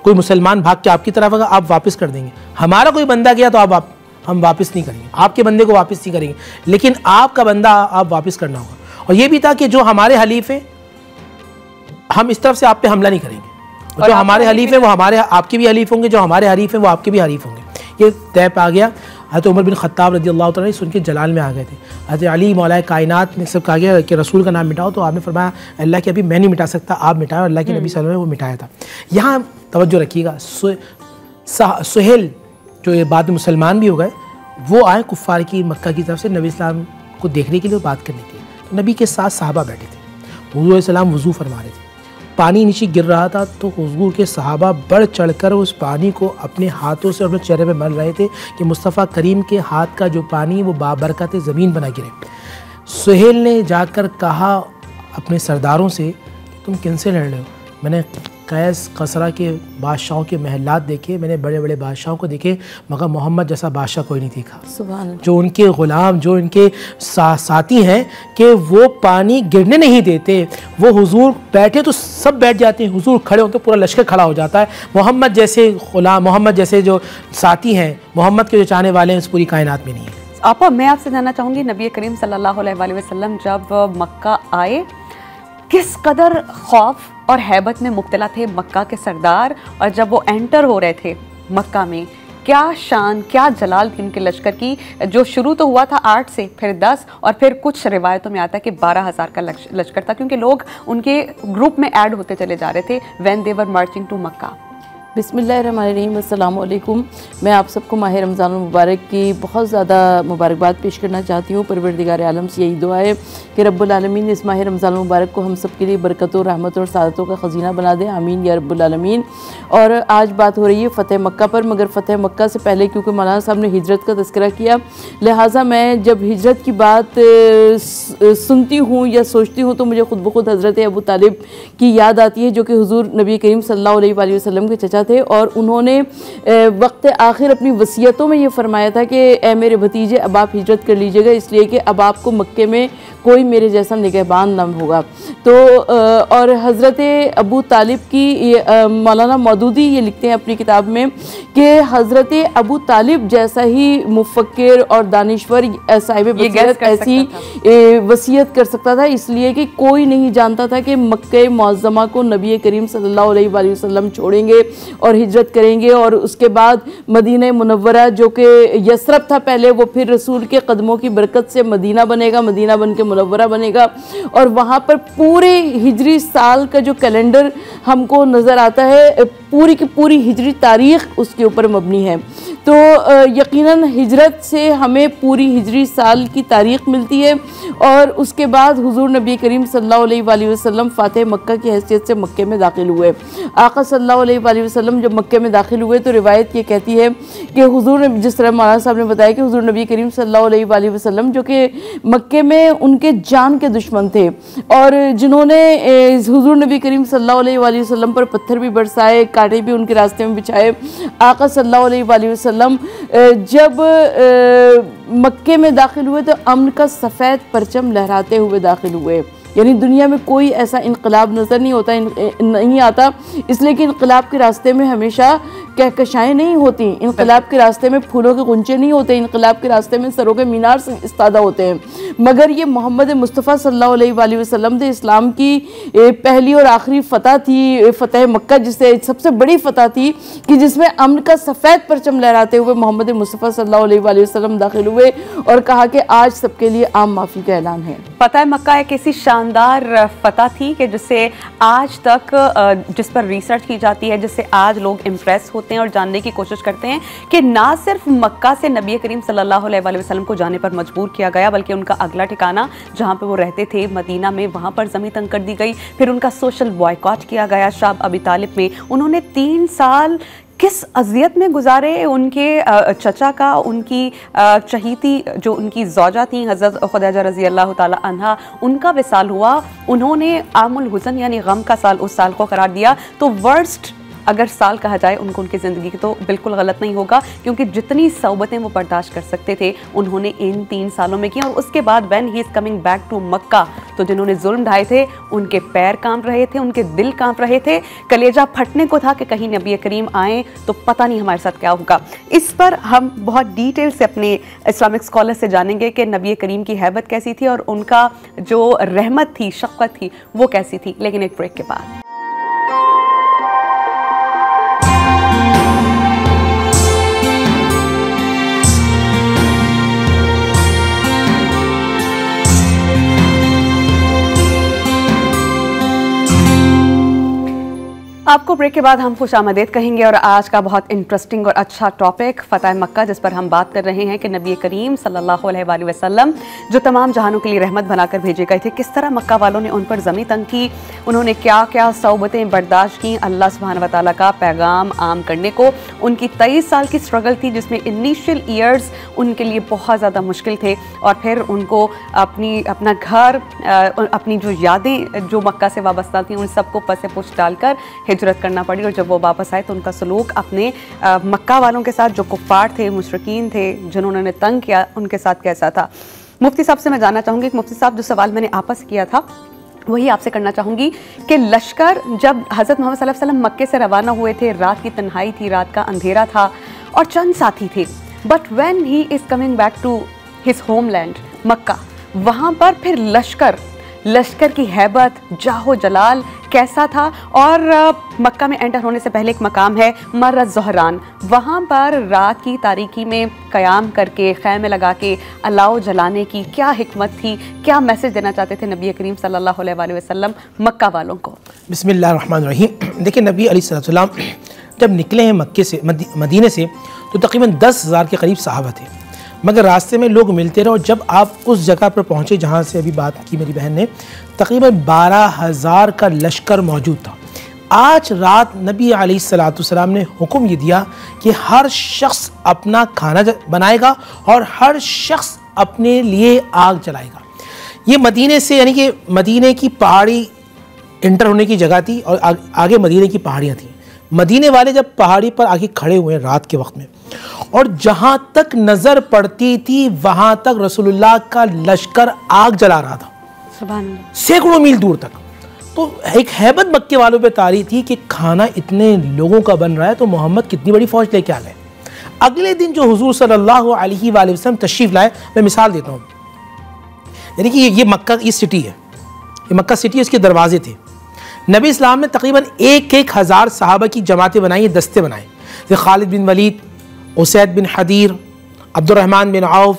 कोई मुसलमान भाग के आपकी तरफ आएगा, आप वापस कर देंगे। हमारा कोई बंदा गया तो हम वापस नहीं करेंगे, आपके बंदे को वापस नहीं करेंगे, लेकिन आपका बंदा आप वापस करना होगा। और ये भी था कि जो हमारे हलीफ हैं, हम इस तरफ से आप पे हमला नहीं करेंगे, जो हमारे हलीफ हैं वो हमारे आपके भी हलीफ होंगे, जो हमारे हलीफ हैं वो आपके भी हलीफ होंगे। ये तय आ गया। हज़रत उमर बिन ख़त्ताब रज़ियल्लाहु तआला सुन के जलाल में आ गए थे। हज़रत अली मौलाए कायनात ने सब कहा गया कि रसूल का नाम मिटाओ, तो आपने फरमाया अल्लाह के अभी मैं नहीं मिटा सकता, आप मिटाओ। अल्लाह के नबी सल्लल्लाहु अलैहि वसल्लम ने वो मिटाया था। यहाँ तवज्जो रखिएगा, सुहेल जो ये बाद में मुसलमान भी हो गए, वो आए कुफ़ार की मक्का की तरफ से नबी इस्लाम को देखने के लिए, बात करने के लिए। तो नबी के साथ सहाबा बैठे थे, हुज़ूर अलैहिस्सलाम वज़ू फरमा रहे थे, पानी नीचे गिर रहा था, तो हुज़ूर के सहाबा बढ़ चढ़कर उस पानी को अपने हाथों से अपने चेहरे पे मल रहे थे कि मुस्तफ़ा करीम के हाथ का जो पानी वो बाबरकत ज़मीन बना गिरे। सुहेल ने जाकर कहा अपने सरदारों से कि तुम किन से लड़ रहे हो? मैंने कैस कसरा के बादशाहों के महलात देखे, मैंने बड़े बड़े बादशाहों को देखे, मगर मोहम्मद जैसा बादशाह कोई नहीं देखा। जो उनके ग़ुलाम, जो उनके साथी हैं कि वो पानी गिरने नहीं देते, वो हुजूर बैठे तो सब बैठ जाते हैं, हुजूर खड़े होते पूरा लश्कर खड़ा हो जाता है। मोहम्मद जैसे ग़ुलाम, मोहम्मद जैसे जो साथी हैं, मोहम्मद के जो चाहने वाले हैं, इस पूरी कायनात में नहीं है। आपा, मैं आपसे जानना चाहूँगी, नबी करीम सल्लल्लाहु अलैहि वसल्लम जब मक्का आए, किस कदर खौफ और हैबत में मुब्तला थे मक्का के सरदार, और जब वो एंटर हो रहे थे मक्का में क्या शान, क्या जलाल थी उनके लश्कर की, जो शुरू तो हुआ था 8 से, फिर 10 और फिर कुछ रिवायतों में आता है कि 12,000 का लश्कर था, क्योंकि लोग उनके ग्रुप में ऐड होते चले जा रहे थे when they were marching to Mecca. बिस्मिल्लाहिर्रहमानिर्रहीम, अस्सलाम वालेकुम। मैं आप सबको माह रमज़ान मुबारक की बहुत ज़्यादा मुबारकबाद पेश करना चाहती हूँ। परवरदिगार आलम से यही दुआ है कि रब्बुल आलमीन ने इस माह रमज़ान मुबारक को हम सब के लिए बरकतों, रहमतों और सादतों का ख़ज़ीना बना दे, आमीन या रब्बुल आलमीन। और आज बात हो रही है फ़तेह मक्का पर, मगर फ़तेह मक्का से पहले क्योंकि मौलाना साहब ने हिजरत का तज़किरा किया, लिहाजा मैं जब हिजरत की बात सुनती हूँ या सोचती हूँ तो मुझे खुद ब खुद हज़रत अबू तालिब की याद आती है, जो कि हुज़ूर नबी करीम सल्लल्लाहु अलैहि वसल्लम के चचा थे। और उन्होंने वक्त आखिर अपनी वसीयतों में ये फरमाया था कि ए मेरे भतीजे, अब आप हिजरत कर लीजिएगा, इसलिए कि अब आपको मक्के में कोई मेरे जैसा निगहबान न होगा। तो और हज़रत अबू तालिब की मौलाना मौदूदी ये लिखते हैं अपनी किताब में कि हज़रत अबू तालिब जैसा ही मुफक्किर और दानिश्वर साहिब बसीरत ऐसी वसीयत कर सकता था, इसलिए कि कोई नहीं जानता था कि मक्के मुअज़्ज़मा को नबी करीम सल्लल्लाहु अलैहि वसल्लम छोड़ेंगे और हिजरत करेंगे, और उसके बाद मदीना मुनव्वरा जो कि यसरब था पहले, वो फिर रसूल के कदमों की बरकत से मदीना बनेगा, मदीना बन के मुनव्वरा बनेगा। और वहाँ पर पूरे हिजरी साल का जो कैलेंडर हमको नज़र आता है, पूरी की पूरी हिजरी तारीख़ उसके ऊपर मबनी है। तो यकीनन हिजरत से हमें पूरी हिजरी साल की तारीख़ मिलती है। और उसके बाद हुज़ूर नबी करीम सल्लल्लाहु अलैहि वसल्लम फ़ातिह मक्का की हैसियत से मक्के में दाखिल हुए। आका सल्लल्लाहु अलैहि वसल्लम जब मक्के में दाखिल हुए तो रिवायत ये कहती है कि हुज़ूर, जिस तरह मौलाना साहब ने बताया कि हुज़ूर नबी करीम सल्लल्लाहु अलैहि वसल्लम जो कि मक्के में उनके जान के दुश्मन थे और जिन्होंने हुज़ूर नबी करीम सल्लल्लाहु अलैहि वसल्लम पर पत्थर भी बरसाए, कांटे भी उनके रास्ते में बिछाए, आका सल्लल्लाहु अलैहि वसल्लम जब मक्के में दाखिल हुए तो अमन का सफ़ेद परचम लहराते हुए दाखिल हुए। यानी दुनिया में कोई ऐसा इनकलाब नज़र नहीं आता, इसलिए कि इनकलाब के रास्ते में हमेशा कहकशाएँ नहीं होती, इनकलाब के रास्ते में फूलों के गुंचे नहीं होते, इनकलाब के रास्ते में सरों के मीनार से इस्तादा होते हैं। मगर ये मोहम्मद मुस्तफ़ा सल्लल्लाहु अलैहि वसल्लम थे, इस्लाम की पहली और आखिरी फ़तह थी फ़तेह मक्का, जिससे सबसे बड़ी फ़तह थी कि जिसमें अमन का सफ़ेद परचम लहराते हुए मोहम्मद मुस्तफ़ा सल्लल्लाहु अलैहि वसल्लम दाखिल हुए और कहा कि आज सबके लिए आम माफ़ी का ऐलान है। फ़तेह मक्का एक ऐसी शानदार फ़तह थी कि जिससे आज तक जिस पर रिसर्च की जाती है, जिससे आज लोग इम्प्रेस होते हैं और जानने की कोशिश करते हैं कि ना सिर्फ मक्का से नबी करीम सल्लल्लाहु अलैहि वसल्लम को जाने पर मजबूर किया गया, बल्कि उनका अगला ठिकाना जहाँ पे वो रहते थे मदीना में, वहाँ पर ज़मीन तंग कर दी गई। फिर उनका सोशल बॉयकॉट किया गया शाब अबी तालिब में। उन्होंने 3 साल किस अजियत में गुजारे, उनके चचा का, उनकी चहीती जो उनकी ज़ौजा थी हज़रत खुदैजा रज़ी अल्लाह ताला अन्हा, उनका विसाल हुआ। उन्होंने आमुल हुज़न यानी गम का साल उस साल को करार दिया। तो वर्स्ट अगर साल कहा जाए उनको उनकी ज़िंदगी की, तो बिल्कुल गलत नहीं होगा, क्योंकि जितनी सौबतें वो बर्दाश्त कर सकते थे उन्होंने इन 3 सालों में की। और उसके बाद when he is coming back to Mecca, तो जिन्होंने जुल्म ढाए थे उनके पैर कांप रहे थे, उनके दिल कांप रहे थे, कलेजा फटने को था कि कहीं नबी करीम आए तो पता नहीं हमारे साथ क्या होगा। इस पर हम बहुत डिटेल से अपने इस्लामिक स्कॉलर से जानेंगे कि नबी करीम की हैबत कैसी थी और उनका जो रहमत थी, शफ़क़त थी, वो कैसी थी। लेकिन एक ब्रेक के बाद। आपको ब्रेक के बाद हम खुशामदीद कहेंगे और आज का बहुत इंटरेस्टिंग और अच्छा टॉपिक फ़तेह मक्का, जिस पर हम बात कर रहे हैं कि नबी करीम सल्लल्लाहु अलैहि वसल्लम जो तमाम जहानों के लिए रहमत बनाकर भेजे गए थे, किस तरह मक्का वालों ने उन पर ज़मीन तंग की, उन्होंने क्या क्या सौबतें बर्दाश्त की अल्लाह सुब्हानहू व तआला का पैगाम आम करने को। उनकी 23 साल की स्ट्रगल थी, जिसमें इनिशियल ईयर्स उनके लिए बहुत ज़्यादा मुश्किल थे और फिर उनको अपना घर, अपनी जो यादें जो मक्का से वाबस्ता थी, उन सबको पसे पुछ डालकर हिजरत करना पड़ी। और जब वो वापस आए तो उनका सलूक अपने मक्का वालों के साथ, जो कुफ़ार थे, मुशरिकीन थे, जिन्होंने तंग किया, उनके साथ कैसा था। मुफ्ती साहब से मैं जानना चाहूँगी, मुफ्ती साहब जो सवाल मैंने आपस किया था वही आपसे करना चाहूँगी कि लश्कर जब हज़रत मोहम्मद सल्लल्लाहु अलैहि वसल्लम मक्के से रवाना हुए थे, रात की तन्हाई थी, रात का अंधेरा था और चंद साथी थे, but when he is coming back to his homeland Mecca, वहाँ पर फिर लश्कर लश्कर की हैबत, जाहो जलाल कैसा था। और मक्का में एंटर होने से पहले एक मकाम है मर्र ज़हरान, वहाँ पर रात की तारीकी में क़याम करके खैमे लगा के अलाव जलाने की क्या हिकमत थी, क्या मैसेज देना चाहते थे नबी करीम सल्लल्लाहु अलैहि वसल्लम मक्का वालों को? बिस्मिल्लाहिर्रहमानिर्रहीम। देखिए, नबी अलैहिस्सलाम जब निकले हैं मक्के से मदीने से तो तकरीबन 10,000 के करीब सहाबा थे, मगर रास्ते में लोग मिलते रहे और जब आप उस जगह पर पहुँचे जहाँ से अभी बात की मेरी बहन ने, तकरीबन 12,000 का लश्कर मौजूद था। आज रात नबी अलैहिस्सलाम ने हुक्म ये दिया कि हर शख्स अपना खाना बनाएगा और हर शख्स अपने लिए आग जलाएगा। ये मदीने से, यानी कि मदीने की पहाड़ी इंटर होने की जगह थी और आगे मदीने की पहाड़ियाँ थीं। मदीने वाले जब पहाड़ी पर आके खड़े हुए रात के वक्त में, और जहाँ तक नज़र पड़ती थी वहाँ तक रसूलुल्लाह का लश्कर आग जला रहा था, सुभान अल्लाह, सैकड़ों मील दूर तक। तो एक हैबत मक्के वालों पे तारी थी कि खाना इतने लोगों का बन रहा है तो मोहम्मद कितनी बड़ी फ़ौज लेके आ गए। अगले दिन जो हुजूर सल्लल्लाहु अलैहि वसल्लम तशरीफ़ लाए, मैं मिसाल देता हूँ, यानी कि ये मक्का, ये सिटी है, ये मक्का सिटी, इसके दरवाजे थे। नबी इस्लाम ने तकरीबन 1,000 सहाबा की जमातें बनाई, दस्ते बनाए, जैसे खालिद बिन Waleed, Usaid bin हदीर, Abdurrahman bin of,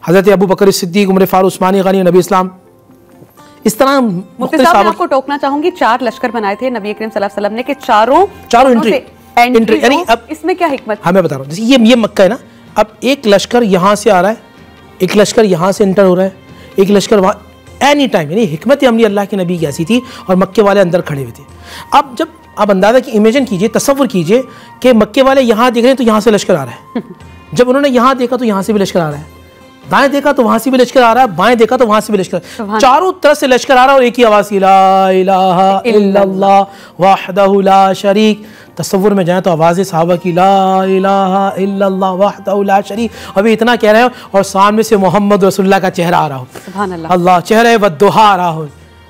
हज़रत अबू बकर सिद्दीक़, उमर फारूक, उस्मानी गनी, नबी इस्लाम। इस तरह मुफ्ती साहब, मैं आपको टोकना चाहूंगी, 4 लश्कर बनाए थे नबी करीम सल्लल्लाहु अलैहि वसल्लम ने, कि चारों एंट्री, यानी अब इसमें क्या हिकमत? हाँ, मैं बता रहा हूँ, जैसे ये मक्का है ना, अब एक लश्कर यहाँ से आ रहा है, एक लश्कर यहाँ से एंटर हो रहा है, एक लश्कर वहाँ, एनी टाइम। यानी हिकमत अमली अल्लाह के नबी की ऐसी थी और मक्के वाले अंदर खड़े हुए थे। अब जब आप अंदाज़ा की इमेजिन कीजिए, तसव्वुर कीजिए कि मक्के वाले यहाँ देख रहे हैं तो यहाँ से लश्कर आ रहा है, जब उन्होंने यहाँ देखा तो यहाँ से भी लश्कर आ रहा है, दाएं देखा तो वहाँ से भी लश्कर आ रहा है, बाएं देखा तो वहाँ से भी लश्कर, चारों तरफ से लश्कर आ रहा है और एक ही आवाज़, ला इलाहा इल्लल्लाह वहदहु ला शरीक। तसव्वुर में जाए तो आवाज़ सहाबा की, ला इलाहा इल्लल्लाह वहदहु ला शरीक, अभी इतना कह रहे हो और सामने से मोहम्मद रसूलुल्लाह का चेहरा आ रहा हो, सुभान अल्लाह, अल्लाह चेहरा वद्दुहा आ रहा हो,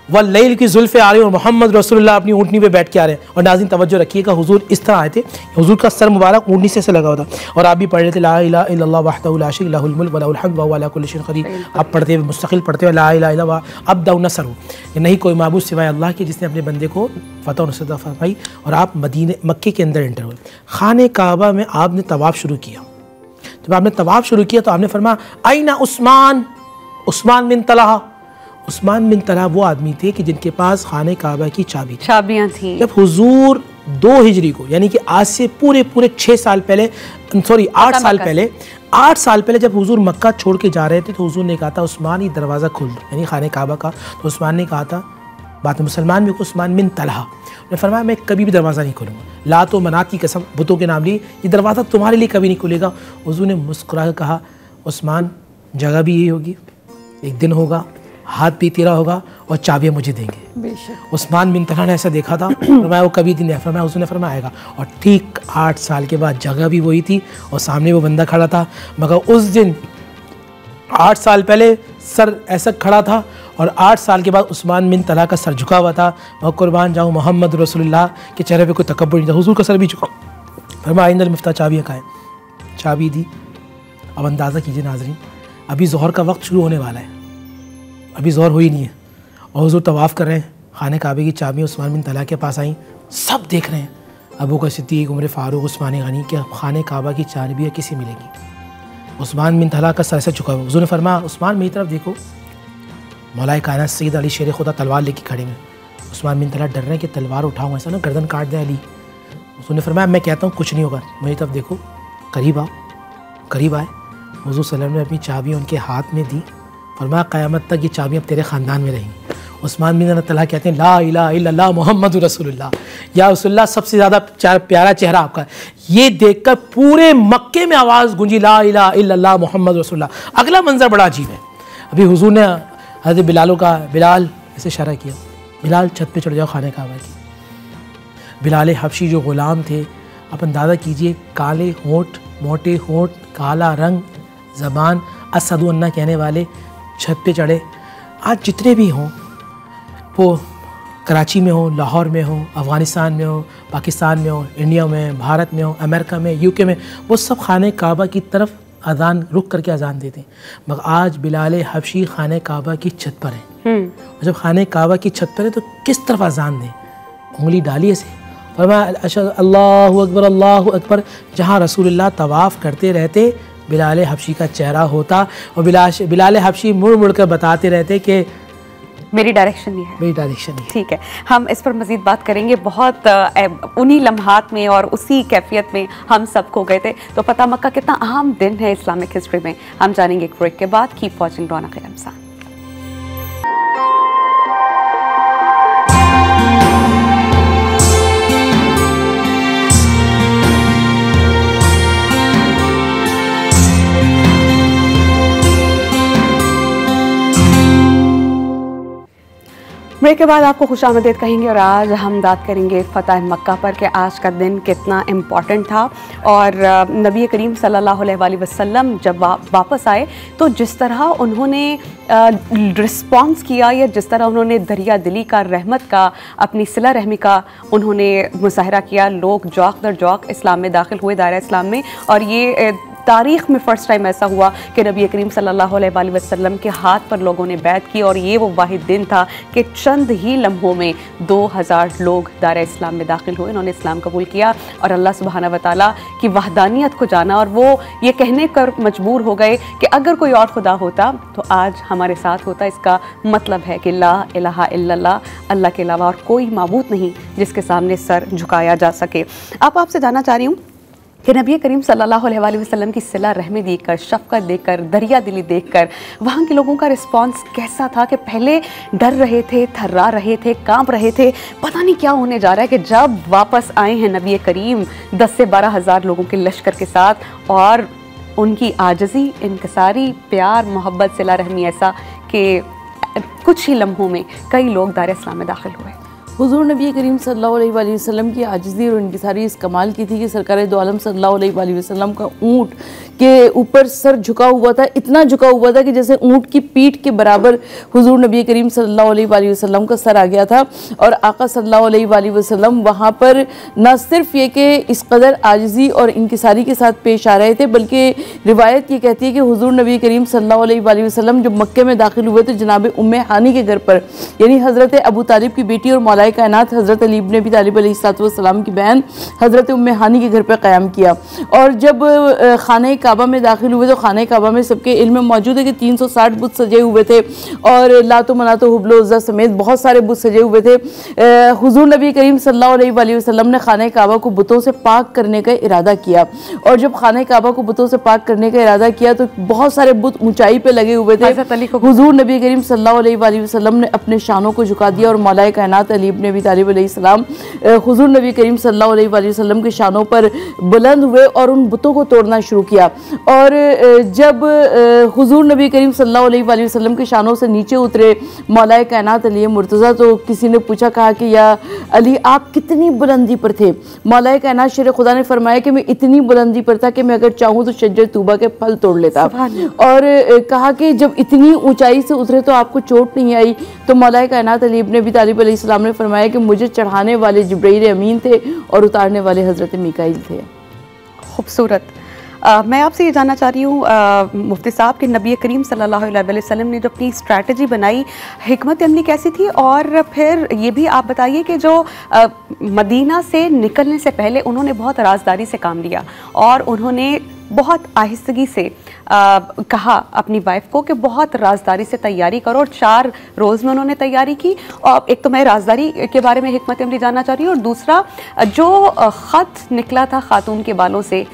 वल्लैल की जुल्फ़े आ रही और मोहम्मद रसूलुल्लाह अपनी ऊँटनी पे बैठ के आ रहे हैं। और नाज़रीन तवज्जो रखिएगा, हुजूर इस तरह आए थे, हुजूर का सर मुबारक ऊँटनी से लगा हुआ था और आप भी पढ़ रहे थे, ला इलाहा इल्लल्लाह वहदहु ला शरीक लहुल मुल्क व लहुल हम्द व हुवा अला कुल्लि शैइन क़दीर। आप पढ़ते हुए मुस्तकिल पढ़ते हुए, ला इलाहा इल्लल्लाह अब्दा व नसरू, नहीं कोई माबूद सिवाय अल्लाह के जिसने अपने बंदे को फतह और नुसरत फरमाई। और आप मक्के के अंदर एंटर हुए, खाने काबा में आपने तवाफ़ शुरू किया। जब आपने तवाफ़ शुरू किया तो आपने फरमाया, आइना उस्मान, उस्मान बिन तलहा। उस्मान बिन तलहा वो आदमी थे कि जिनके पास खाने काबा की चाबियाँ थी। जब हुजूर 2 हिजरी को, यानी कि आज से पूरे 6 साल पहले, सॉरी 8 साल पहले, 8 साल पहले जब हुजूर मक्का छोड़ के जा रहे थे तो हुजूर ने कहा था, उस्मान ये दरवाज़ा खोल दो, यानी खाने काबा का। तो उस्मान ने कहा था, बात मुसलमान में को, उस्मान बिन तलहा ने फरमाया, मैं कभी भी दरवाज़ा नहीं खोलूँगा, लात व मनात की कसम, बुतों के नाम लिए, ये दरवाज़ा तुम्हारे लिए कभी नहीं खुलेगा। हुजूर ने मुस्कुरा कर कहा, उस्मान जगह भी यही होगी, एक दिन होगा, हाथ भी तेरा होगा और चाबियाँ मुझे देंगे। उस्मान बिन तलहा ने ऐसा देखा था, फरमाया वो कभी दिन नहीं, फरमाया उसने फरमाया आएगा। और ठीक 8 साल के बाद जगह भी वही थी और सामने वो बंदा खड़ा था, मगर उस दिन 8 साल पहले सर ऐसा खड़ा था और 8 साल के बाद उस्मान बिन तलहा का सर झुका हुआ था। मैं कुर्बान जाऊँ, मोहम्मद रसूलुल्लाह के चेहरे पे कोई तकब्बुर नहीं था, हुजूर का सर भी झुका। फरमाया आइंदल मिफ्ता, चाबियाँ कहाँ हैं? चाबी दी। अब अंदाज़ा कीजिए नाज़रीन, अभी ज़ोहर का वक्त शुरू होने वाला है, अभी ज़ोहर हुई नहीं है और हुजूर तवाफ़ कर रहे हैं, खाने काबे की चाबियाँ उस्मान बिन तलहा के पास आई, सब देख रहे हैं, अबू बकर सिद्दीक़, उमर फारूक, उस्मान गनी, क्या खाने काबा की चाबियाँ किसे मिलेगी? उस्मान बिन तलहा का सर से झुका हुआ। हुजूर ने फरमाया, उस्मान मेरी तरफ देखो, मौलाए कायनात सैयद अली शेर खुदा तलवार लेके खड़े हैं। उस्मान बिन तलहा डर रहे हैं कि तलवार उठाऊँ, ऐसा ना गर्दन काट दे अली। हुजूर ने फरमाया, मैं कहता हूँ कुछ नहीं होगा, मेरी तरफ देखो, करीब आओ। करीब आए, हुजूर सल्लल्लाहु अलैहि वसल्लम ने अपनी चाबियाँ उनके हाथ में दी, फरमाया क़यामत तक ये चाबियाँ अब तेरे ख़ानदान में रहेंगी। उस्मान बिन तलहा कहते हैं, ला इलाहा इल्लल्लाह मुहम्मद रसूलुल्लाह, या रसूलुल्लाह सबसे ज़्यादा प्यारा चेहरा आपका। ये देखकर पूरे मक्के में आवाज़ गूंजी, ला इलाहा इल्लल्लाह मुहम्मद रसूलुल्लाह। अगला मंजर बड़ा अजीब है। अभी हुजूर ने हज़रत बिलाल का, बिलाल ऐसे इशारा किया, बिलाल छत पे चढ़ जाओ खाने काबा की। बिलाल हबशी जो ग़ुलाम थे, आप अंदाज़ा कीजिए, काले होंठ, मोटे होंठ, काला रंग, ज़बान, असदु अन्ना कहने वाले, छत पे चढ़े। आज जितने भी हों, वो कराची में हो, लाहौर में हो, अफ़गानिस्तान में हो, पाकिस्तान में हो, इंडिया में, भारत में हो, अमेरिका में, यूके में, वो सब खाने काबा की तरफ अजान रुक करके अजान देते हैं, मगर आज बिलाल हबशी खाने काबा की छत पर है। और जब खाने काबा की छत पर है तो किस तरफ अजान दें, उंगली डाली ऐसे, फरमाया अशहदु अल्लाहु अकबर। जहाँ रसूलुल्लाह तवाफ़ करते रहते बिलाल हबशी का चेहरा होता और बिलाल हबशी मुड़ मुड़ कर बताते रहते कि मेरी डायरेक्शन ये है, मेरी डायरेक्शन ये। ठीक है, हम इस पर मज़ीद बात करेंगे। बहुत उन्हीं लम्हात में और उसी कैफियत में हम सब खो गए थे। तो फतह मक्का कितना अहम दिन है इस्लामिक हिस्ट्री में, हम जानेंगे एक ब्रेक के बाद। Keep watching Raunaq Ramzan. Break के बाद आपको खुशामदीद कहेंगे और आज हम बात करेंगे फ़तह मक्का पर कि आज का दिन कितना इम्पॉर्टेंट था। और नबी करीम सल्लल्लाहु अलैहि वसल्लम जब वापस आए तो जिस तरह उन्होंने रिस्पॉन्स किया या जिस तरह उन्होंने दरिया दिली का, रहमत का, अपनी सिला रहमी का उन्होंने मुजाहरा किया, लोग जौक दर जौक इस्लाम में दाखिल हुए, दायरा इस्लाम में। और ये तारीख़ में फ़र्स्ट टाइम ऐसा हुआ कि नबी करीम सल्लल्लाहु अलैहि वसल्लम के हाथ पर लोगों ने बैत की। और ये वो वाहिद दिन था कि चंद ही लम्हों में 2000 लोग दायरा इस्लाम में दाखिल हुए, उन्होंने इस्लाम कबूल किया और अल्लाह सुब्हानहू व तआला की वहदानियत को जाना। और वो ये कहने कर मजबूर हो गए कि अगर कोई और खुदा होता तो आज हमारे साथ होता। इसका मतलब है कि ला इलाहा इल्लल्लाह, अल्लाह के अलावा और कोई माबूद नहीं जिसके सामने सर झुकाया जा सके। आपसे जानना चाह रही हूँ कि नबी करीम सल्लल्लाहु अलैहि वसल्लम की सिला रहमी देखकर, शफ़क़त देखकर, दरिया दिली देखकर वहाँ के लोगों का रिस्पांस कैसा था? कि पहले डर रहे थे, थर्रा रहे थे, कांप रहे थे, पता नहीं क्या होने जा रहा है, कि जब वापस आए हैं नबी करीम 10 से 12 हज़ार लोगों के लश्कर के साथ और उनकी आजिज़ी, इनकसारी, प्यार, मोहब्बत, सिला रहमी ऐसा कि कुछ ही लम्हों में कई लोग दायरा इस्लाम में दाखिल हुए। हुज़ूर नबी करीम सल्लल्लाहु अलैहि वसल्लम की आजिज़ी और इनकी सारी इस कमाल की थी कि सरकार दो आलम सल्लल्लाहु अलैहि वसल्लम का ऊँट के ऊपर सर झुका हुआ था, इतना झुका हुआ था कि जैसे ऊँट की पीठ के बराबर हुज़ूर नबी करीम सल्लल्लाहु अलैहि वसल्लम का सर आ गया था। और आका सल्लल्लाहु अलैहि वसल्लम वहाँ पर न सिर्फ ये कि इस कदर आजिज़ी और इनकिसारी के साथ पेश आ रहे थे, बल्कि रिवायत ये कहती है कि हुज़ूर नबी करीम सल्लल्लाहु अलैहि वसल्लम जब मक्के में दाखिल हुए तो जनाब उम्मे हानी के घर पर, यानी हज़रत अबू तालिब की बेटी और मौलाए कायनात हज़रत अली इब्न अबी तालिब अलैहिस्सलाम की बहन हज़रत उम्मे हानी के घर पर क़याम किया। और जब खाने काबा में दाखिल हुए तो खाने काबा में सबके इल्म में मौजूद है कि 360 बुत सजे हुए थे और लातो मनातो हुब्लो उज़्ज़ा समेत बहुत सारे बुत सजे हुए थे। हुज़ूर नबी करीम सल्लल्लाहु अलैहि वसल्लम ने खाने काबा को बुतों से पाक करने का इरादा किया। और जब खाने काबा को बुतों से पाक करने का इरादा किया तो बहुत सारे बुत ऊंचाई पे लगे हुए थे। हुज़ूर नबी करीम सल्लल्लाहु अलैहि वसल्लम ने अपने शानों को झुका दिया और मौलाए कायनात अली इब्न अबी तालिब अलैहिस्सलाम हुज़ूर नबी करीम सल्लल्लाहु अलैहि वसल्लम के शानों पर बुलंद हुए और उन बुतों को तोड़ना शुरू किया। और जब हुज़ूर नबी करीम सल्लल्लाहु अलैहि वसल्लम के शानों से नीचे उतरे मौलाए कायनात अली मुर्तज़ा, तो किसी ने पूछा, कहा कि या अली आप कितनी बुलंदी पर थे? मौलाए कायनात शेर खुदा ने फरमाया कि मैं इतनी बुलंदी पर था कि मैं अगर चाहूँ तो शज्जर तूबा के फल तोड़ लेता। और कहा कि जब इतनी ऊंचाई से उतरे तो आपको चोट नहीं आई? तो मौलाए कायनात अली इब्न अबी तालिब अलैहिस्सलाम ने फरमाया कि मुझे चढ़ाने वाले जिब्राईल अमीन थे और उतारने वाले हज़रत मीकाईल थे। खूबसूरत। मैं आपसे ये जानना चाह रही हूँ मुफ्ती साहब कि नबी करीम सल्लल्लाहु अलैहि वसल्लम ने जो अपनी स्ट्रैटेजी बनाई, हिकमत अमली कैसी थी? और फिर ये भी आप बताइए कि जो मदीना से निकलने से पहले उन्होंने बहुत राजदारी से काम लिया और उन्होंने बहुत आहिस्तगी से कहा अपनी वाइफ को कि बहुत राजदारी से तैयारी करो। और 4 रोज़ में उन्होंने तैयारी की। और एक तो मैं राजदारी के बारे में हिकमत अमली जानना चाह रही हूँ और दूसरा जो ख़त निकला था खातून के बालों से,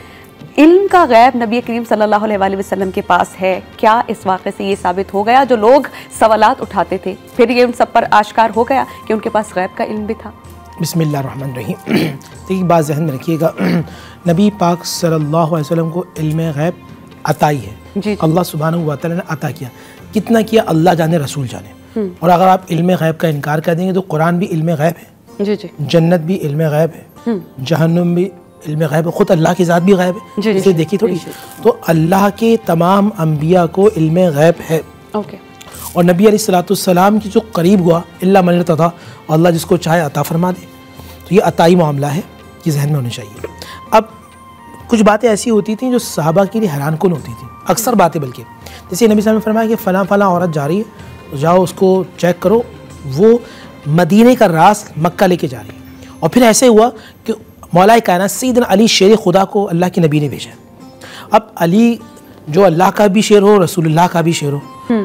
इल्म का गैब नबी करीम सल्लल्लाहु अलैहि वसल्लम के पास है, क्या इस वाक़े से ये साबित हो गया? जो लोग सवालात उठाते थे फिर ये उन सब पर आश्कार हो गया कि उनके पास गैब का इल्म भी था। बिस्मिल्लाहिर्रहमानिर्रहीम। तो एक बात ज़हन में रखिएगा, नबी पाक सल्लल्लाहु अलैहि वसल्लम को इल्म गैब अताई है, अल्लाह सुब्हानहू व तआला ने अता किया। कितना किया अल्लाह जाने, रसूल जाने। और अगर आप इल्म गैब का इनकार कर देंगे तो कुरान भी इल्म गैब है, जी जी, जन्नत भी इल्म गैब है, जहन्नुम भी इल्म गैब है, खुद अल्लाह की ज़ात भी गैब है, इसे देखिए थोड़ी। तो अल्लाह के तमाम अम्बिया को इल्म गैब है। ओके। और नबी अलैहिस्सलाम की जो करीब हुआ इल्ला मन इर्तदा, अल्लाह जिसको चाहे अता फरमा दे। तो ये अताई मामला है, ये जहन में होना चाहिए। अब कुछ बातें ऐसी होती थी जो सहाबा के लिए हैरानकुन होती थी, अक्सर बातें, बल्कि जैसे नबी साहब ने फरमाया कि फ़लाँ फ़लाँ औरत जा रही है, तो जाओ उसको चेक करो, वो मदीने का रास मक्का लेके जा रही है। और फिर ऐसे हुआ कि मौला कायनात सैयदना अली शेर खुदा को अल्लाह के नबी ने भेजा। अब अली जो अल्लाह का भी शेर हो, रसूलुल्लाह का भी शेर हो,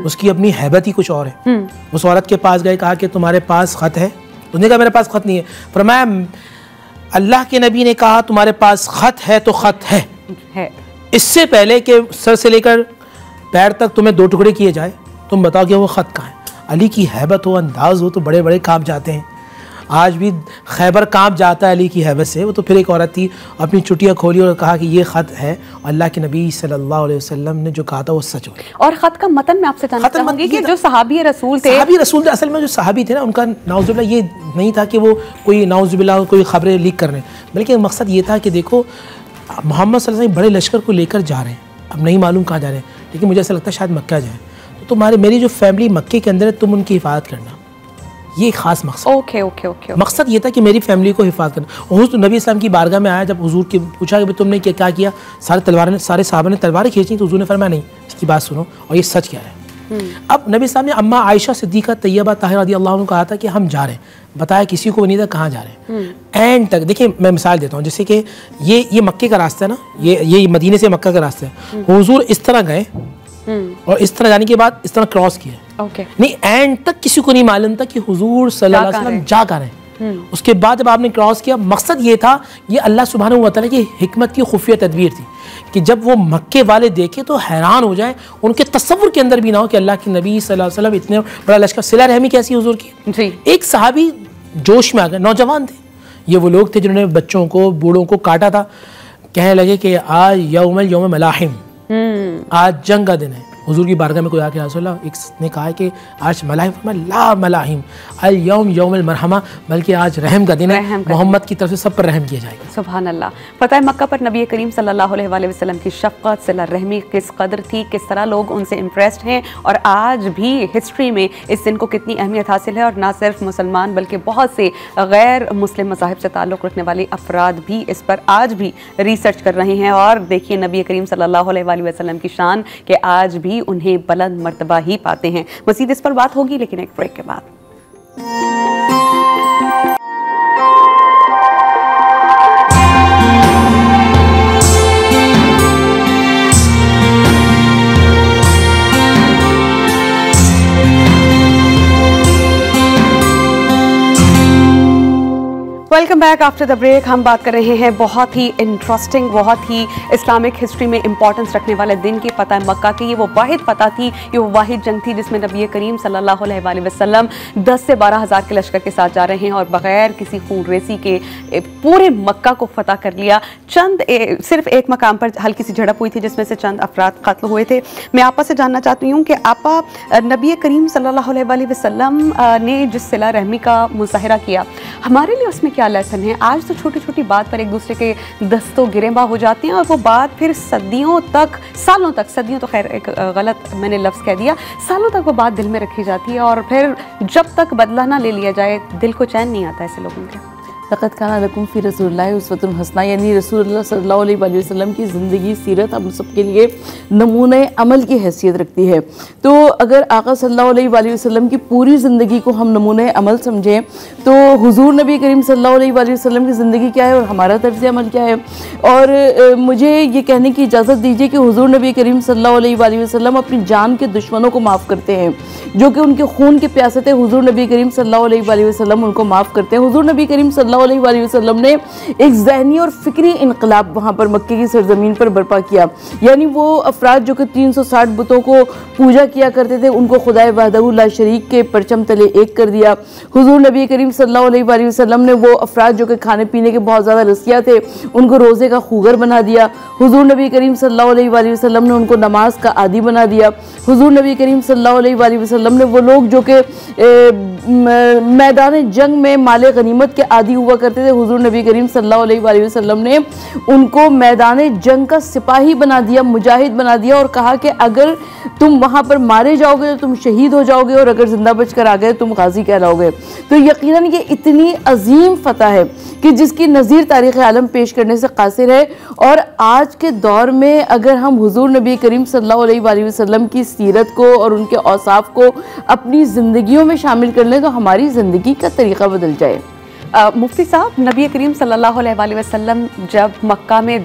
उसकी अपनी हैबत ही कुछ और है। उस औरत के पास गए, कहा कि तुम्हारे पास ख़त है? उसने कहा मेरे पास ख़त नहीं है। फरमाया अल्लाह के नबी ने कहा तुम्हारे पास ख़त है तो ख़त है। इससे पहले कि सर से लेकर पैर तक तुम्हें 2 टुकड़े किए जाए, तुम बताओ कि वो ख़त कहाँ है? अली की हैबत हो, अंदाज़ हो तो बड़े बड़े कांप जाते हैं। आज भी खैबर कांप जाता है अली की हैबत से। वो तो फिर एक औरत थी, अपनी चुटिया खोली और कहा कि ये ख़त है, अल्लाह के नबी सल्लल्लाहु अलैहि वसल्लम ने जो कहा था वो सच हो गया। और ख़त का मतन मैं आपसे जानना चाहूंगी कि जो सहाबी रसूल थे, असल में जो सहाबी थे ना, उनका नाउज़ुबिल्लाह ये नहीं था कि वो कोई नाउज़ुबिल्लाह कोई ख़बरें लीक कर रहे हैं, बल्कि मकसद ये था कि देखो मोहम्मद सल्लल्लाहु अलैहि वसल्लम बड़े लश्कर को लेकर जा रहे हैं, अब नहीं मालूम कहाँ जा रहे हैं, लेकिन मुझे ऐसा लगता है शायद मक्का जाए, तो तुम्हारे मेरी जो फैमिली मक्के के अंदर है, तुम उनकी हिफाजत करना, ये एक खास मकसद। ओके। मकसद ये था कि मेरी फैमिली को हिफाजत करना। और तो नबी इस्लाम की बारगाह में आया, जब हुजूर की पूछा कि तुमने क्या किया, सारे साहबा ने तलवारें खींची, तो हुजूर ने फरमाया नहीं, इसकी बात सुनो और ये सच क्या है। अब नबी इस्लाम ने अम्मा आयशा सिद्दीक़ा तैयबा ताहिरा रज़ियल्लाहु अन्हा कहा था कि हम जा रहे हैं, बताया किसी को नहीं था कहाँ जा रहे हैं। एंड तक देखिए, मैं मिसाल देता हूँ, जैसे कि ये मक्के का रास्ता है ना, ये मदीने से मक्का का रास्ता है। हुजूर इस तरह गए और इस तरह जाने के बाद इस तरह क्रॉस किया। नहीं, एंड तक किसी को नहीं मालूम था कि हुजूर सल्लल्लाहु अलैहि वसल्लम जा कर रहे हैं। उसके बाद जब आपने क्रॉस किया, मकसद ये था, ये अल्लाह सुब्हानहू व तआला की हिकमत की खुफिया तदबीर थी कि जब वो मक्के वाले देखे तो हैरान हो जाए, उनके तसव्वुर के अंदर भी ना हो कि अल्लाह के नबी सल्लल्लाहु अलैहि वसल्लम इतने बड़ा लश्कर। सिला रहमी कैसी हुजूर की जी। एक सहाबी जोश में आ गए, नौजवान थे, ये वो लोग थे जिन्होंने बच्चों को बूढ़ों को काटा था, कहने लगे कि आज यौम मलाहिम, आज जंग का दिन है। हुजूर की बारगाह में कोई आके रसूलल्लाह एक ने कहा है कि आज मलाहिम, ला मलाहिम अल यौम यौमुल मरहमा, बल्कि आज रहम का दिन है, मोहम्मद की तरफ से सब पर रहम किया जाएगा। सुभान अल्लाह। पता है मक्का पर नबी करीम सल्लल्लाहु अलैहि वसल्लम की शफ़क़त, सिला रहमी किस कदर थी, किस तरह लोग उनसे इम्प्रेस्ड हैं, और आज भी हिस्ट्री में इस दिन को कितनी अहमियत हासिल है। और ना सिर्फ मुसलमान बल्कि बहुत से गैर मुस्लिम मज़ाहिब से ताल्लुक़ रखने वाले अफराद भी इस पर आज भी रिसर्च कर रहे हैं। और देखिए नबी करीम सल्लल्लाहु अलैहि वसल्लम की शान कि आज भी उन्हें बुलंद मर्तबा ही पाते हैं। मज़ीद इस पर बात होगी, लेकिन एक ब्रेक के बाद। Welcome back after the break. हम बात कर रहे हैं बहुत ही इंटरेस्टिंग, बहुत ही इस्लामिक हिस्ट्री में इंपॉर्टेंस रखने वाले दिन की। फतह मक्का की ये वो वाहिद फतह थी, ये वो वाहिद जंग थी जिसमें नबी करीम सल्लल्लाहु अलैहि वसल्लम 10 से 12 हज़ार के लश्कर के साथ जा रहे हैं और बग़ैर किसी खून रेसी के पूरे मक्का को फतह कर लिया। सिर्फ एक मकाम पर हल्की सी झड़प हुई थी जिसमें से चंद अफराद कत्ल हुए थे। मैं आपा से जानना चाहती हूँ कि आपा, नबी करीम सल्लल्लाहु अलैहि वसल्लम ने जिस सिला रहमी का मुज़ाहरा किया, हमारे लिए उसमें क्या लेसन है? आज तो छोटी छोटी बात पर एक दूसरे के दस्तों गिरेबा हो जाते हैं और वो बात फिर सदियों तक, सालों तक, सदियों तो खैर एक गलत मैंने लफ्ज़ कह दिया, सालों तक वो बात दिल में रखी जाती है और फिर जब तक बदला ना ले लिया जाए दिल को चैन नहीं आता ऐसे लोगों के। लक़द काना लकुम फ़ी रसूलिल्लाहि उस्वतुन हसना, यानी रसूलुल्लाह सल्लल्लाहु अलैहि वसल्लम की ज़िंदगी सीरत हम सब के लिए नमूने अमल की हैसियत रखती है। तो अगर आका सल्लल्लाहु अलैहि वसल्लम की पूरी ज़िंदगी को हम नमूने अमल समझें तो हुज़ूर नबी करीम सल्लल्लाहु अलैहि वसल्लम की ज़िंदगी क्या है और हमारा तर्ज़ अमल क्या है। और मुझे ये कहने की इजाज़त दीजिए कि हुज़ूर नबी करीम सल्लल्लाहु अलैहि वसल्लम अपनी जान के दुश्मनों को माफ़ करते हैं, जो कि उनके खून के प्यासे थे। हुज़ूर नबी करीम सल्लल्लाहु अलैहि वसल्लम उनको माफ़ करते हैं। हुज़ूर नबी करीम सल्लल्लाहु अलैहि वसल्लम ने एक ज़हनी और फ़िक्री इनकलाब वहाँ पर मक्के की सरजमीन पर बर्पा किया, यानी वो अफराद जो कि 360 बुतों को पूजा किया करते थे उनको खुदाए वहदहू ला शरीक के परचम तले एक कर दिया। हुज़ूर नबी करीम सल्लल्लाहु अलैहि वसल्लम ने वो अफराद जो कि खाने पीने के बहुत ज़्यादा रसिया थे उनको रोज़े का खूगर बना दिया। हुज़ूर नबी करीम सल्लल्लाहु अलैहि वसल्लम ने उनको नमाज का आदी बना दिया। हुज़ूर नबी करीम सल्लल्लाहु अलैहि वसल्लम ने वो लोग जो कि मैदान जंग में माले गनीमत के आदी हुआ हुआ करते थे, हुजूर नबी करीम सल्लल्लाहु अलैहि वसल्लम ने उनको मैदान जंग का सिपाही बना दिया, मुजाहिद बना दिया और कहा कि अगर तुम वहाँ पर मारे जाओगे तो तुम शहीद हो जाओगे और अगर जिंदा बचकर आ गए तुम गाजी कहलाओगे। तो यकीनन ये इतनी अजीम फतह है कि जिसकी नज़ीर तारीख़ आलम पेश करने से कासिर है। और आज के दौर में अगर हम हुजूर नबी करीम सल्लल्लाहु अलैहि वसल्लम की सीरत को और उनके औसाफ को अपनी ज़िंदगियों में शामिल कर लें तो हमारी ज़िंदगी का तरीक़ा बदल जाए। मुफ्ती साहब, नबी करीम सल्लल्लाहु अलैहि वसल्लम जब मक्का में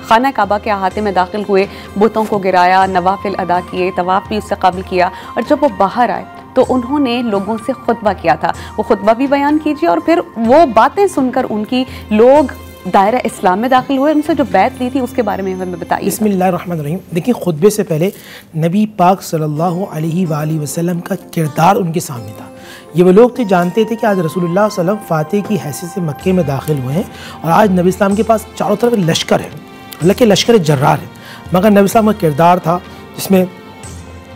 खाना काबा के अहाते में दाखिल हुए, बुतों को गिराया, नवाफिल अदा किए, तवाफ़ भी उससे कबल किया और जब वो बाहर आए तो उन्होंने लोगों से खुतबा किया था। वो खुतबा भी बयान कीजिए और फिर वो बातें सुनकर उनकी लोग दायरा इस्लाम में दाखिल हुए, उनसे जो बैत ली थी उसके बारे में हमें बताइए। बिस्मिल्लाहिर्रहमानिर्रहीम। देखिए, खुतबे से पहले नबी पाक सल्लल्लाहु अलैहि वसल्लम का किरदार उनके सामने था। ये वो लोग थे जानते थे कि आज रसूलुल्लाह सल्लल्लाहु अलैहि वसल्लम फातिह की हैसियत से मक्के में दाखिल हुए हैं और आज नबी इस्लाम के पास चारों तरफ लश्कर है, अल्लाह के लश्कर जर्रार है। मगर नबी इस्लाम का किरदार था जिसमें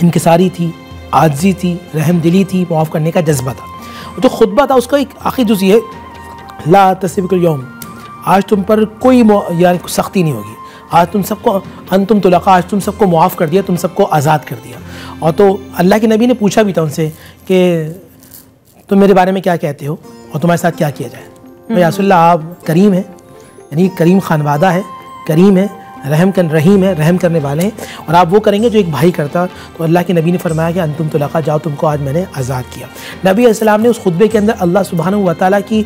इनकिसारी थी, आजिज़ी थी, रहम दिली थी, माफ़ करने का जज्बा था। जो खुतबा था उसका एक आखिरी जुज़ ये है, ला तस्बिकुल यौम, आज तुम पर कोई यानी सख्ती नहीं होगी, आज तुम सबको अंतुम तुलका, आज तुम सबको मुआफ़ कर दिया, तुम सबको आज़ाद कर दिया। और तो अल्लाह के नबी ने पूछा भी था उनसे कि तुम मेरे बारे में क्या कहते हो और तुम्हारे साथ क्या किया जाए। भाई रसूलल्लाह आप करीम हैं, यानी करीम खानवादा है, करीम है, रहीम है, रहम करने वाले हैं और आप वो करेंगे जो एक भाई करता। तो अल्लाह के नबी ने फरमाया कि अंतुम तुलका, जाओ तुमको आज मैंने आज़ाद किया। नबी अस्सलाम ने उस खुतबे के अंदर अल्लाह सुब्हानहू व तआला की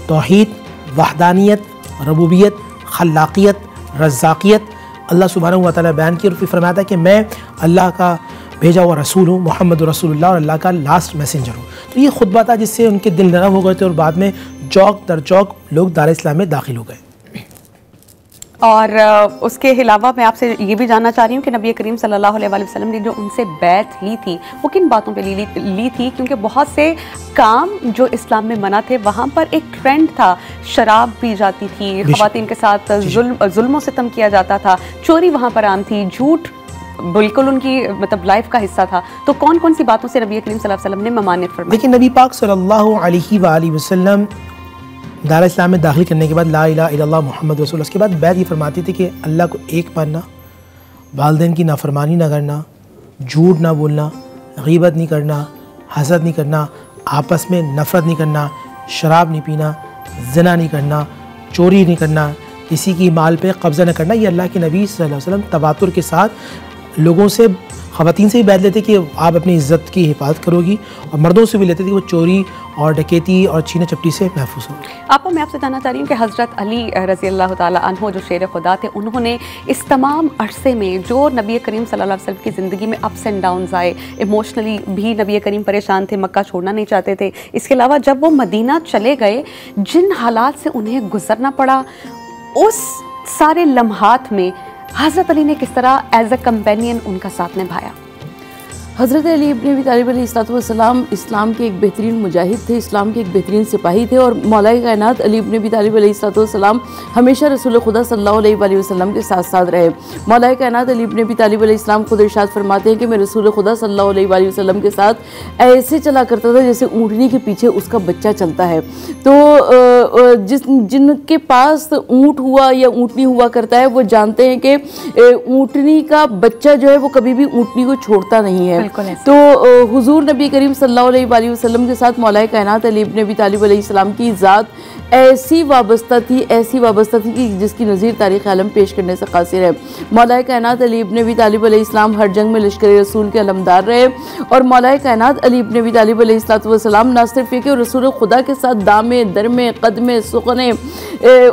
तौहीद, वहदानियत, रबूबियत, खल्लाकियत, रज़्ज़ाकियत अल्लाह सुब्हानहू व तआला बयान की और फिर फरमाया था कि मैं अल्लाह का भेजा हुआ रसूल हूँ, मोहम्मद रसूलुल्लाह और अल्लाह का लास्ट मैसेंजर हूँ। तो ये खुतबा था जिससे उनके दिल नरम हो गए थे और बाद में चौक दर चौक लोग दार इस्लाम में दाखिल हो गए। और उसके अलावा मैं आपसे ये भी जानना चाह रही हूँ कि नबी करीम सल्लल्लाहु अलैहि वसल्लम ने जो उनसे बैत ली थी वो किन बातों पे ली थी? क्योंकि बहुत से काम जो इस्लाम में मना थे, वहाँ पर एक ट्रेंड था, शराब पी जाती थी, ख़वातीन के साथ जुल्म सितम किया जाता था, चोरी वहाँ पर आम थी, झूठ बिल्कुल उनकी मतलब लाइफ का हिस्सा था। तो कौन कौन सी बातों से नबी करीम सल्लल्लाहु अलैहि वसल्लम ने ममानियत फरमाई? देखिए, नबी पाक सल्लल्लाहु अलैहि वसल्लम दार इस्लाम में दाखिल करने के बाद ला इलाहा इल्लल्लाह मुहम्मद रसूल, उसके बाद बैत ये फरमाती थी कि अल्लाह को एक मानना, वालिदैन की नाफरमानी ना करना, झूठ ना बोलना, गीबत नहीं करना, हसद नहीं करना, आपस में नफ़रत नहीं करना, शराब नहीं पीना, ज़िना नहीं करना, चोरी नहीं करना, किसी की माल पे कब्ज़ा न करना। ये अल्लाह के नबी सल्लल्लाहु अलैहि वसल्लम तवातुर के साथ लोगों से, ख़वातीन से भी बैत लेते कि आप अपनी इज़्ज़त की हिफाजत करोगी और मर्दों से भी लेते थे कि वो चोरी और डकैती और छीना चपटी से महफूज होगी। आपको मैं आपसे जानना चाह रही हूँ कि हज़रत अली रज़ी अल्लाह ताला अन्हो जो शेर खुदा थे, उन्होंने इस तमाम अरसे में जो नबी करीम सल्लल्लाहु अलैहि वसल्लम की ज़िंदगी में अप्स एंड डाउन्स आए, इमोशनली भी नबी करीम परेशान थे, मक्का छोड़ना नहीं चाहते थे, इसके अलावा जब वो मदीना चले गए, जिन हालात से उन्हें गुजरना पड़ा, उस सारे लम्हात में हज़रत अली ने किस तरह एज अ कंपेनियन उनका साथ निभाया? हज़रत अली इब्न अबी तालिब अलैहिस्सलाम इस्लाम के एक बेहतरीन मुजाहिद थे, इस्लाम के एक बेहतरीन सिपाही थे और मौलाए कायनात अली इब्न अबी तालिब अलैहिस्सलाम हमेशा रसूल खुदा सल्लल्लाहु अलैहि वसल्लम के साथ साथ रहे। मौलाए कायनात अली इब्न अबी तालिब अलैहिस्सलाम खुद इरशाद फरमाते हैं कि मैं रसूल खुदा सल्लल्लाहु अलैहि वसल्लम के साथ ऐसे चला करता था जैसे ऊँटनी के पीछे उसका बच्चा चलता है। तो जिनके पास ऊँट हुआ या ऊँटनी हुआ करता है वो जानते हैं कि ऊँटनी का बच्चा जो है वो कभी भी ऊँटनी को छोड़ता नहीं है। तो हुजूर नबी करीम सल्लल्लाहु अलैहि वसल्लम के साथ मौलाए कायनात अली इब्न अबी तालिब अलैहिस्सलाम की ज़ात ऐसी वाबस्ता थी कि जिसकी नज़ीर तारीख़ आलम पेश करने से कासिर है। मौलाए कायनात अली इब्न अबी तालिब अलैहिस्सलाम हर जंग में लश्कर रसूल के अलमदार रहे और मौलाए कायनात अली इब्न अबी तालिब अलैहिस्सलाम न सिर्फ ये कि रसूल खुदा के साथ दामे दरमे कदमे सुखने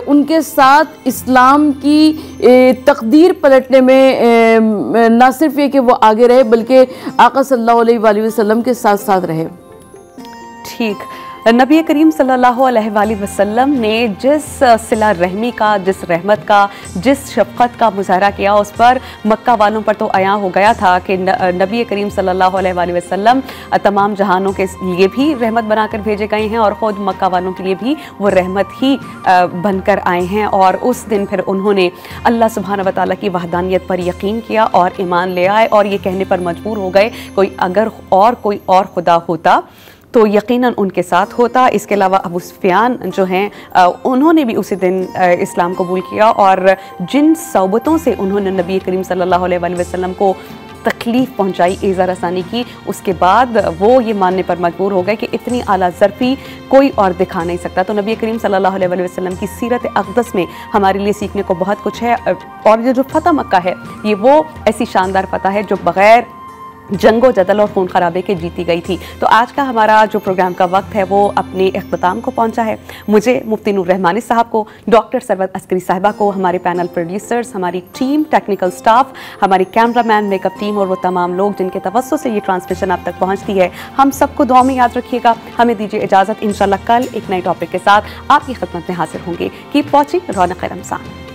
उनके साथ इस्लाम की तकदीर पलटने में न सिर्फ ये कि वो आगे रहे बल्कि आका सल्लल्लाहु अलैहि वसल्लम के साथ साथ रहे। ठीक, नबी करीम सल्लल्लाहु अलैहि वसल्लम ने जिस सिला रहमी का, जिस रहमत का, जिस शफ़क़त का मुज़ाहरा किया, उस पर मक्का वालों पर तो आया हो गया था कि नबी करीम सल्लल्लाहु अलैहि वसल्लम तमाम जहानों के लिए भी रहमत बनाकर भेजे गए हैं और ख़ुद मक्का वालों के लिए भी वो रहमत ही बनकर आए हैं। और उस दिन फिर उन्होंने अल्लाह सुब्हानहू व तआला की वहदानियत पर यकीन किया और ईमान ले आए और ये कहने पर मजबूर हो गए कोई और खुदा होता तो यकीनन उनके साथ होता। इसके अलावा अबू सुफियान जो हैं उन्होंने भी उसी दिन इस्लाम कबूल किया, और जिन सोबतों से उन्होंने नबी करीम सल्लल्लाहु अलैहि वसल्लम को तकलीफ़ पहुंचाई, ईज़ा रसानी की, उसके बाद वो ये मानने पर मजबूर हो गए कि इतनी आला ज़र्फ़ी कोई और दिखा नहीं सकता। तो नबी करीम सल्लल्लाहु अलैहि वसल्लम की सीरत अक़दस में हमारे लिए सीखने को बहुत कुछ है। और ये जो फ़तह मक्का है, ये वो ऐसी शानदार फ़तह है जो बग़ैर जंगो जदल और खून खराबे के जीती गई थी। तो आज का हमारा जो प्रोग्राम का वक्त है वो अपने इख्तिताम को पहुंचा है। मुझे मुफ्ती नूर रहमानी साहब को, डॉक्टर सरवत अस्करी साहिबा को, हमारे पैनल प्रोड्यूसर्स, हमारी टीम, टेक्निकल स्टाफ, हमारी कैमरामैन, मेकअप टीम और वो तमाम लोग जिनके तवज्जो से ये ट्रांसमिशन आप तक पहुँचती है, हम सबको दुआ में याद रखिएगा। हमें दीजिए इजाज़त। इंशाल्लाह कल एक नए टॉपिक के साथ आपकी खिदमत में हाजिर होंगे। Keep watching Raunaq Ramzan.